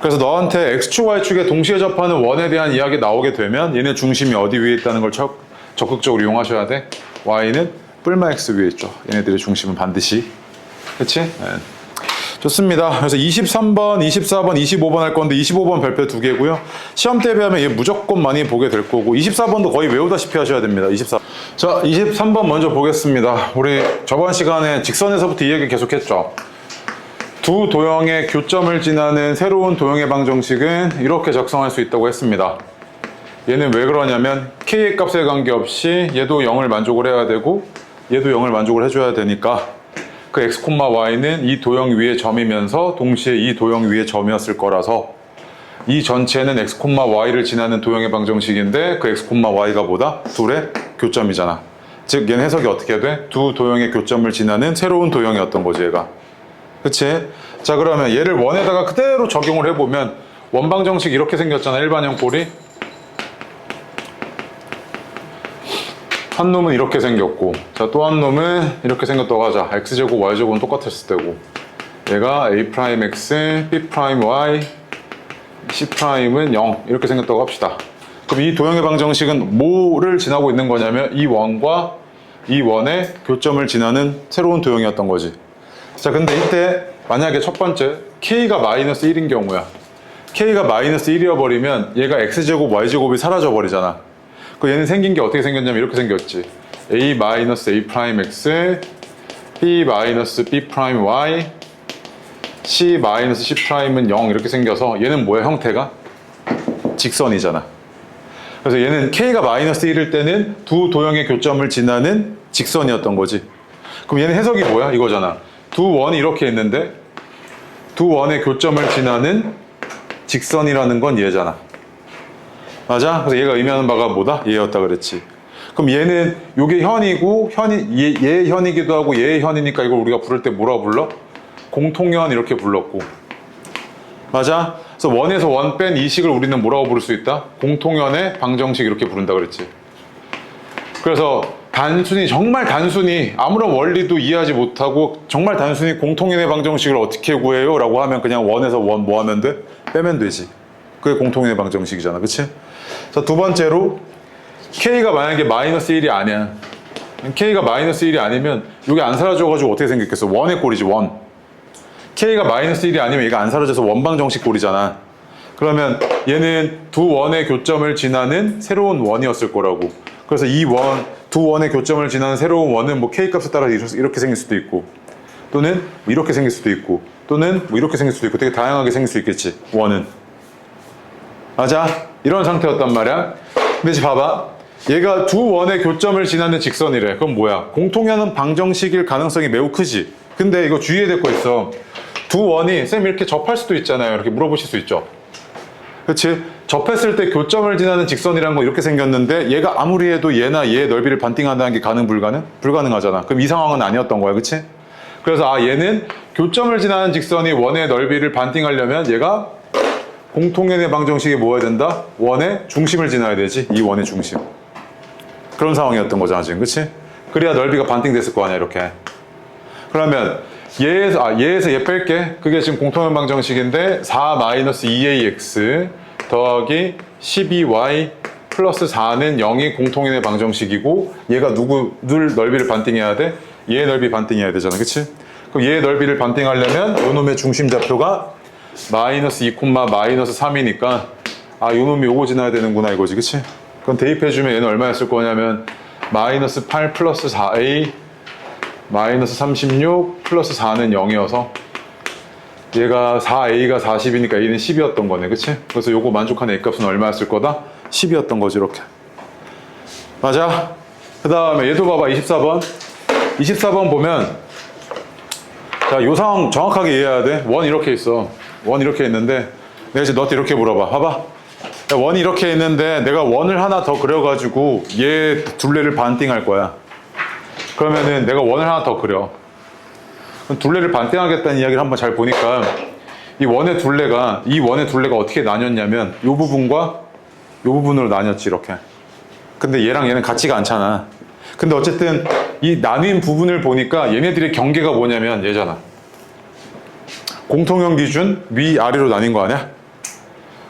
[SPEAKER 1] 그래서 너한테 x축 y축에 동시에 접하는 원에 대한 이야기 나오게 되면 얘네 중심이 어디 위에 있다는 걸 적극적으로 이용하셔야 돼. y는 뿔마 x 위에 있죠. 얘네들의 중심은 반드시. 그치? 네. 좋습니다. 그래서 23번, 24번, 25번 할 건데 25번 별표 2개고요. 시험 대비하면 얘 무조건 많이 보게 될 거고 24번도 거의 외우다시피 하셔야 됩니다. 24. 자, 23번 먼저 보겠습니다. 우리 저번 시간에 직선에서부터 이 얘기 계속했죠. 두 도형의 교점을 지나는 새로운 도형의 방정식은 이렇게 작성할 수 있다고 했습니다. 얘는 왜 그러냐면 k의 값에 관계없이 얘도 0을 만족을 해야 되고 얘도 0을 만족을 해줘야 되니까 그 x, y는 이 도형 위의 점이면서 동시에 이 도형 위의 점이었을 거라서 이 전체는 x, y를 지나는 도형의 방정식인데 그 x, y가 뭐다? 둘의 교점이잖아. 즉 얘는 해석이 어떻게 돼? 두 도형의 교점을 지나는 새로운 도형이었던 거지 얘가. 그치? 자 그러면 얘를 원에다가 그대로 적용을 해보면 원방정식 이렇게 생겼잖아. 일반형 꼴이. 한 놈은 이렇게 생겼고 자 또 한 놈은 이렇게 생겼다고 하자. x제곱 y제곱은 똑같았을 때고 얘가 a'x, b'y, c'은 0 이렇게 생겼다고 합시다. 그럼 이 도형의 방정식은 뭐를 지나고 있는 거냐면 이 원과 이 원의 교점을 지나는 새로운 도형이었던 거지. 자 근데 이때 만약에 첫 번째 k가 마이너스 1인 경우야. k가 마이너스 1이어 버리면 얘가 x제곱 y제곱이 사라져 버리잖아. 그 얘는 생긴 게 어떻게 생겼냐면 이렇게 생겼지. a-a'(x) b-b'y c-c'은 0 이렇게 생겨서 얘는 뭐야 형태가? 직선이잖아. 그래서 얘는 k가 마이너스 1일 때는 두 도형의 교점을 지나는 직선이었던 거지. 그럼 얘는 해석이 뭐야? 이거잖아. 두 원이 이렇게 있는데 두 원의 교점을 지나는 직선이라는 건 얘잖아. 맞아? 그래서 얘가 의미하는 바가 뭐다? 얘였다 그랬지. 그럼 얘는 요게 현이고 얘 현이기도 하고 얘의 현이니까 이걸 우리가 부를 때 뭐라고 불러? 공통현 이렇게 불렀고. 맞아? 그래서 원에서 원 뺀 이 식을 우리는 뭐라고 부를 수 있다? 공통현의 방정식 이렇게 부른다 그랬지. 그래서 단순히 정말 단순히 아무런 원리도 이해하지 못하고 정말 단순히 공통현의 방정식을 어떻게 구해요? 라고 하면 그냥 원에서 원 뭐 하면 돼? 빼면 되지. 그게 공통현의 방정식이잖아. 그치? 자, 두 번째로 k가 만약에 마이너스 1이 아니야. k가 마이너스 1이 아니면 이게 안 사라져가지고 어떻게 생겼겠어? 원의 꼴이지 원. k가 마이너스 1이 아니면 얘가 안 사라져서 원방정식 꼴이잖아. 그러면 얘는 두 원의 교점을 지나는 새로운 원이었을 거라고. 그래서 이 원, 두 원의 교점을 지나는 새로운 원은 뭐 k 값에 따라 이렇게 생길 수도 있고 또는 뭐 이렇게 생길 수도 있고 또는 뭐 이렇게 생길 수도 있고 되게 다양하게 생길 수 있겠지. 원은. 맞아? 이런 상태였단 말이야. 근데 지금 봐봐. 얘가 두 원의 교점을 지나는 직선이래. 그럼 뭐야? 공통현은 방정식일 가능성이 매우 크지. 근데 이거 주의해야 될 거 있어. 두 원이 쌤 이렇게 접할 수도 있잖아요. 이렇게 물어보실 수 있죠. 그치? 접했을 때 교점을 지나는 직선이라는 건 이렇게 생겼는데 얘가 아무리 해도 얘나 얘의 넓이를 반띵한다는 게 불가능? 불가능하잖아. 그럼 이 상황은 아니었던 거야. 그치? 그래서 얘는 교점을 지나는 직선이 원의 넓이를 반띵하려면 얘가 공통현의 방정식이 뭐여야 된다? 원의 중심을 지나야 되지. 이 원의 중심. 그런 상황이었던 거잖아 지금. 그치? 그래야 넓이가 반띵됐을 거 아니야 이렇게. 그러면 얘에서 얘 뺄게. 그게 지금 공통현 방정식인데 4-2ax 더하기 12y 플러스 4는 0이 공통현의 방정식이고 얘가 누구들 넓이를 반띵해야 돼? 얘의 넓이 반띵해야 되잖아. 그치? 그럼 얘의 넓이를 반띵하려면 요놈의 중심 좌표가 마이너스 2, 마이너스 3이니까 아 요놈이 요거 지나야 되는구나 이거지. 그치? 그럼 대입해주면 얘는 얼마였을 거냐면 마이너스 8 플러스 4a 마이너스 36 플러스 4는 0이어서 얘가 4a가 40이니까 a는 10이었던 거네. 그치? 그래서 요거 만족하는 a값은 얼마였을 거다? 10이었던 거지 이렇게. 맞아? 그 다음에 얘도 봐봐. 24번 보면 자, 요 상황 정확하게 이해해야 돼. 원 이렇게 있어. 원 이렇게 있는데 내가 이제 너한테 이렇게 물어봐. 봐봐. 원이 이렇게 있는데 내가 원을 하나 더 그려가지고 얘 둘레를 반띵할 거야. 그러면은 내가 원을 하나 더 그려. 그럼 둘레를 반띵하겠다는 이야기를 한번 잘 보니까 이 원의 둘레가 어떻게 나뉘었냐면 이 부분과 이 부분으로 나뉘었지 이렇게. 근데 얘랑 얘는 같지가 않잖아. 근데 어쨌든 이 나뉜 부분을 보니까 얘네들의 경계가 뭐냐면 얘잖아. 공통현 기준 위아래로 나뉜 거 아니야?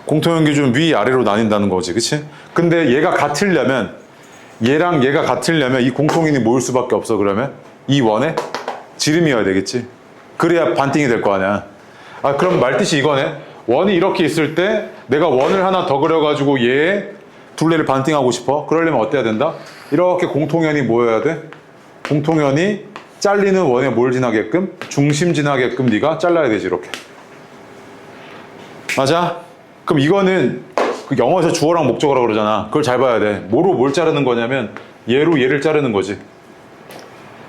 [SPEAKER 1] 공통현 기준 위아래로 나뉜다는 거지. 그치? 근데 얘가 같으려면 얘랑 얘가 같으려면 이 공통인이 모일 수밖에 없어. 그러면 이 원에 지름이어야 되겠지. 그래야 반띵이 될 거 아니야. 아, 그럼 말뜻이 이거네. 원이 이렇게 있을 때 내가 원을 하나 더 그려가지고 얘의 둘레를 반띵하고 싶어. 그러려면 어때야 된다? 이렇게 공통연이 모여야 돼. 공통연이 잘리는 원에 뭘 지나게끔? 중심 지나게끔 네가 잘라야 되지. 이렇게. 맞아? 그럼 이거는 그 영어에서 주어랑 목적어라고 그러잖아. 그걸 잘 봐야 돼. 뭐로 뭘 자르는 거냐면 얘로 얘를 자르는 거지.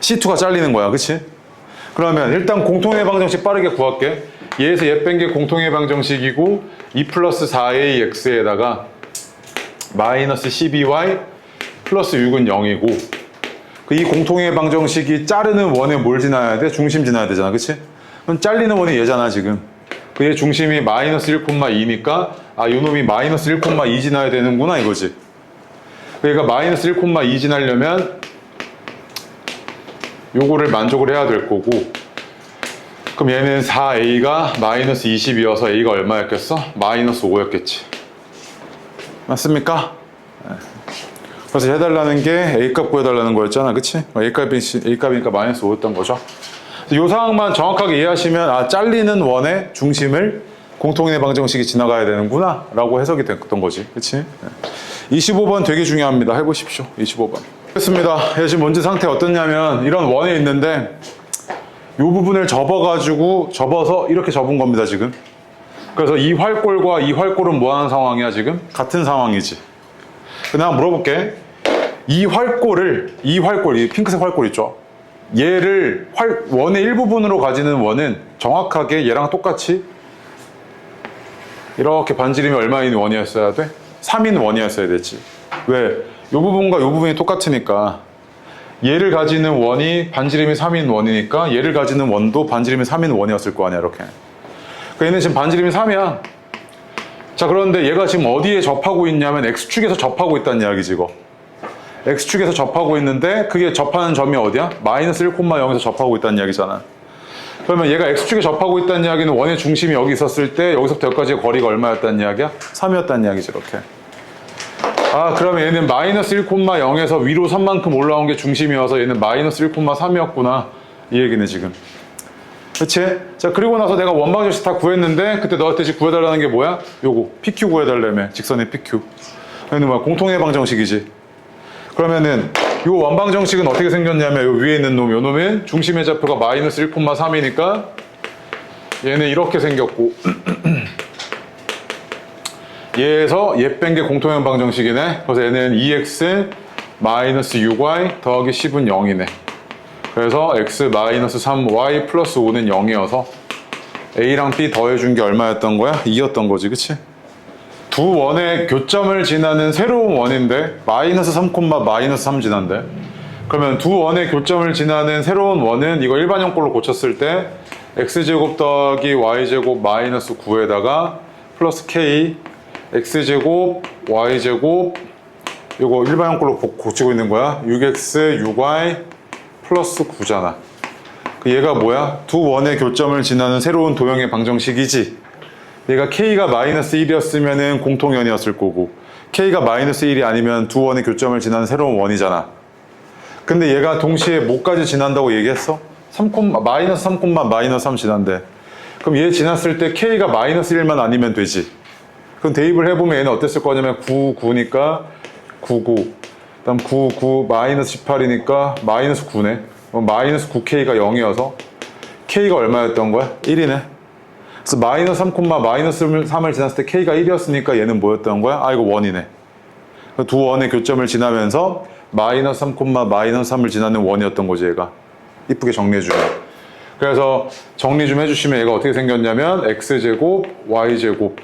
[SPEAKER 1] C2가 잘리는 거야. 그치? 그러면 일단 공통의 방정식 빠르게 구할게. 얘에서 얘 뺀 게 공통의 방정식이고 2 플러스 4AX에다가 마이너스 12Y 플러스 6은 0이고 이 공통의 방정식이 자르는 원에 뭘 지나야 돼? 중심 지나야 되잖아. 그치? 그럼 잘리는 원이 얘잖아 지금. 그 얘 중심이 마이너스 1,2니까 아, 요 놈이 마이너스 1,2 지나야 되는구나 이거지. 그러니까 마이너스 1,2 지나려면 요거를 만족을 해야 될 거고 그럼 얘는 4A가 마이너스 20이어서 A가 얼마였겠어? 마이너스 5였겠지. 맞습니까? 그래서 해달라는 게 A값 구해달라는 거였잖아. 그치? A값이니까 마이너스 5였던 거죠. 이 상황만 정확하게 이해하시면 아, 잘리는 원의 중심을 공통인의 방정식이 지나가야 되는구나 라고 해석이 됐던 거지. 그치? 25번 되게 중요합니다. 해보십시오. 25번. 됐습니다. 지금 문제 상태 어떻냐면 이런 원에 있는데 이 부분을 접어서 이렇게 접은 겁니다. 지금. 그래서 이 활골과 이 활골은 뭐 하는 상황이야 지금? 같은 상황이지. 그냥 물어볼게. 이 핑크색 활골 있죠? 얘를 원의 일부분으로 가지는 원은 정확하게 얘랑 똑같이 이렇게 반지름이 얼마인 원이었어야 돼? 3인 원이었어야 됐지. 왜? 이 부분과 이 부분이 똑같으니까 얘를 가지는 원이 반지름이 3인 원이니까 얘를 가지는 원도 반지름이 3인 원이었을 거 아니야. 이렇게. 그러니까 얘는 지금 반지름이 3이야. 자, 그런데 얘가 지금 어디에 접하고 있냐면 X축에서 접하고 있다는 이야기지 이거. X축에서 접하고 있는데 그게 접하는 점이 어디야? 마이너스 1,0에서 접하고 있다는 이야기잖아. 그러면 얘가 X축에 접하고 있다는 이야기는 원의 중심이 여기 있었을 때 여기서부터 여기까지의 거리가 얼마였다는 이야기야? 3이었다는 이야기지 이렇게. 아, 그러면 얘는 마이너스 1,0에서 위로 3만큼 올라온 게 중심이어서 얘는 마이너스 1,3이었구나 이 얘기네 지금. 그치? 자, 그리고 나서 내가 원방정식 다 구했는데 그때 너한테 지금 구해달라는 게 뭐야? 요거 PQ 구해달라며. 직선의 PQ. 얘는 뭐야? 공통의 방정식이지. 그러면은 요 원방정식은 어떻게 생겼냐면 요 위에 있는 놈, 요 놈은 중심의 좌표가 마이너스 1,3이니까 얘는 이렇게 생겼고 얘에서 얘 뺀 게 공통의 방정식이네. 그래서 얘는 2x 마이너스 6y 더하기 10은 0이네. 그래서 x 마이너스 3y 플러스 5는 0이어서 a랑 b 더해준 게 얼마였던 거야? 2였던 거지. 그치? 두 원의 교점을 지나는 새로운 원인데 마이너스 3, 마이너스 3 지난대. 그러면 두 원의 교점을 지나는 새로운 원은 이거 일반형꼴로 고쳤을 때 x제곱 더하기 y제곱 마이너스 9에다가 플러스 k x제곱 y제곱 이거 일반형꼴로 고치고 있는 거야. 6x 6y 플러스 9잖아. 얘가 뭐야? 두 원의 교점을 지나는 새로운 도형의 방정식이지. 얘가 k가 마이너스 1이었으면 공통연이었을 거고 k가 마이너스 1이 아니면 두 원의 교점을 지나는 새로운 원이잖아. 근데 얘가 동시에 뭐까지 지난다고 얘기했어? 마이너스 3, 마이너스 3 지난대. 그럼 얘 지났을 때 k가 마이너스 1만 아니면 되지. 그럼 대입을 해보면 얘는 어땠을 거냐면 9, 9니까 9, 9. 그 다음 9, 9, 마이너스 18이니까 마이너스 9네. 마이너스 9k가 0이어서 k가 얼마였던 거야? 1이네. 그래서 마이너스 3, 마이너스 3을 지났을 때 k가 1이었으니까 얘는 뭐였던 거야? 아, 이거 1이네. 두 원의 교점을 지나면서 마이너스 3, 마이너스 3을 지나는 원이었던 거지 얘가. 이쁘게 정리해주면. 그래서 정리 좀 해주시면 얘가 어떻게 생겼냐면 x제곱 y제곱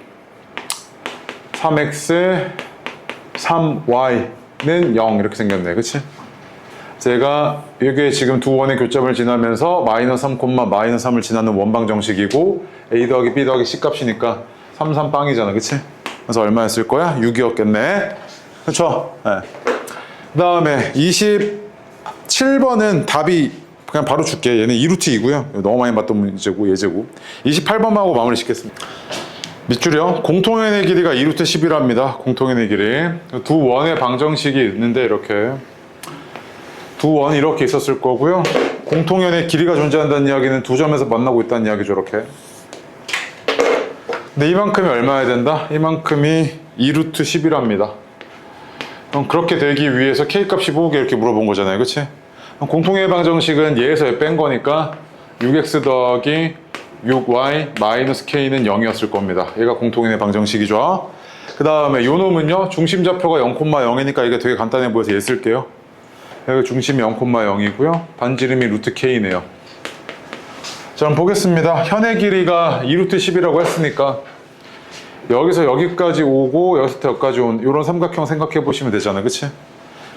[SPEAKER 1] 3x 3y는 0 이렇게 생겼네. 그치? 제가 이게 지금 두 원의 교점을 지나면서 마이너스 3, 마이너스 3을 지나는 원방 정식이고 a 더하기 b 더하기 c 값이니까 3, 3 빵이잖아. 그치? 그래서 얼마였을 거야? 6이었겠네. 그쵸? 네. 그 다음에 27번은 답이 그냥 바로 줄게. 얘는 2루트 2고요. 너무 많이 봤던 문제고 예제고. 28번하고 마무리 짓겠습니다. 밑줄이요. 공통연의 길이가 2루트 10이랍니다. 공통연의 길이. 두 원의 방정식이 있는데 이렇게 두 원이 이렇게 있었을 거고요. 공통연의 길이가 존재한다는 이야기는 두 점에서 만나고 있다는 이야기죠. 이렇게. 근데 이만큼이 얼마야 된다? 이만큼이 2루트 10이랍니다. 그럼 그렇게 되기 위해서 K값이 뭐게 이렇게 물어본 거잖아요. 그치? 공통연의 방정식은 얘에서 뺀 거니까 6x 더하기 6y 마이너스 k는 0이었을 겁니다. 얘가 공통연의 방정식이죠. 그 다음에 요 놈은요. 중심좌표가 0,0이니까 이게 되게 간단해 보여서 얘 쓸게요. 여기 중심이 0,0이고요. 반지름이 루트 k네요. 자, 그럼 보겠습니다. 현의 길이가 2루트 10이라고 했으니까 여기서 여기까지 오고 여기서 여기까지 온 이런 삼각형 생각해 보시면 되잖아. 그치?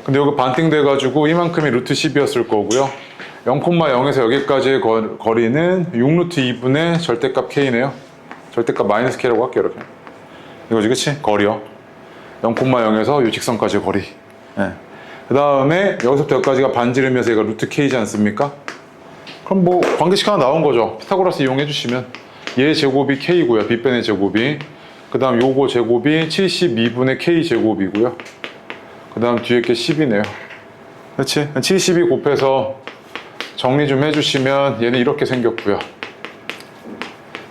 [SPEAKER 1] 근데 여기 반띵 돼가지고 이만큼이 루트 10이었을 거고요. 0,0에서 여기까지의 거리는 6루트 2분의 절대값 k네요. 절대값 마이너스 k라고 할게요. 이렇게. 이거지, 그치? 거리요. 0,0에서 이 직선까지의 거리. 네. 그 다음에 여기서부터 여기까지가 반지름이어서 얘가 루트 k지 않습니까? 그럼 뭐 관계식 하나 나온 거죠. 피타고라스 이용해 주시면 얘 제곱이 k고요. 빗변의 제곱이. 그 다음 요거 제곱이 72분의 k 제곱이고요. 그 다음 뒤에 게 10이네요. 그렇지? 72 곱해서 정리 좀 해주시면 얘는 이렇게 생겼고요.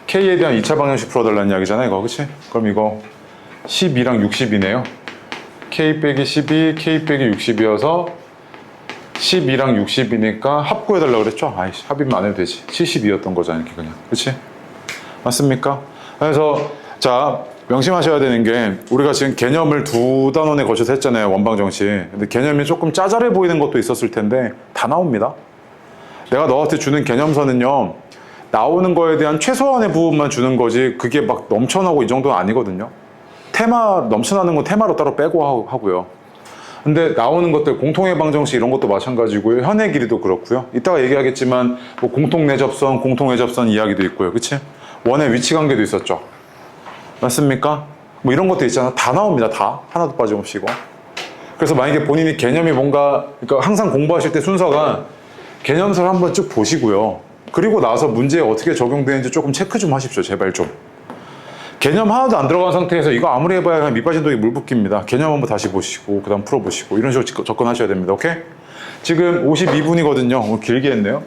[SPEAKER 1] k에 대한 2차 방정식 풀어달라는 이야기잖아요. 이거 그치? 그럼 이거 12랑 60이네요. k 빼기 12, k 빼기 60이어서 12랑 60이니까 합 구해달라고 그랬죠? 아이씨, 합이면 안 해도 되지. 72였던 거잖아, 이렇게 그냥. 그치? 맞습니까? 그래서, 자, 명심하셔야 되는 게, 우리가 지금 개념을 두 단원에 거쳐서 했잖아요, 원방정식. 근데 개념이 조금 짜잘해 보이는 것도 있었을 텐데, 다 나옵니다. 내가 너한테 주는 개념서는요, 나오는 거에 대한 최소한의 부분만 주는 거지, 그게 막 넘쳐나고 이 정도는 아니거든요. 테마, 넘쳐나는 건 테마로 따로 빼고 하고요. 근데 나오는 것들 공통의 방정식 이런 것도 마찬가지고요. 현의 길이도 그렇고요. 이따가 얘기하겠지만 뭐 공통 내접선, 공통 외접선 이야기도 있고요. 그치? 원의 위치 관계도 있었죠. 맞습니까? 뭐 이런 것도 있잖아. 다 나옵니다. 다. 하나도 빠짐없이 이거. 그래서 만약에 본인이 개념이 뭔가, 그러니까 항상 공부하실 때 순서가 개념서를 한번 쭉 보시고요. 그리고 나서 문제에 어떻게 적용되는지 조금 체크 좀 하십시오. 제발 좀. 개념 하나도 안 들어간 상태에서 이거 아무리 해봐야 그냥 밑빠진 독이 물 붓깁니다. 개념 한번 다시 보시고 그 다음 풀어보시고 이런 식으로 접근하셔야 됩니다. 오케이? 지금 52분이거든요. 길게 했네요.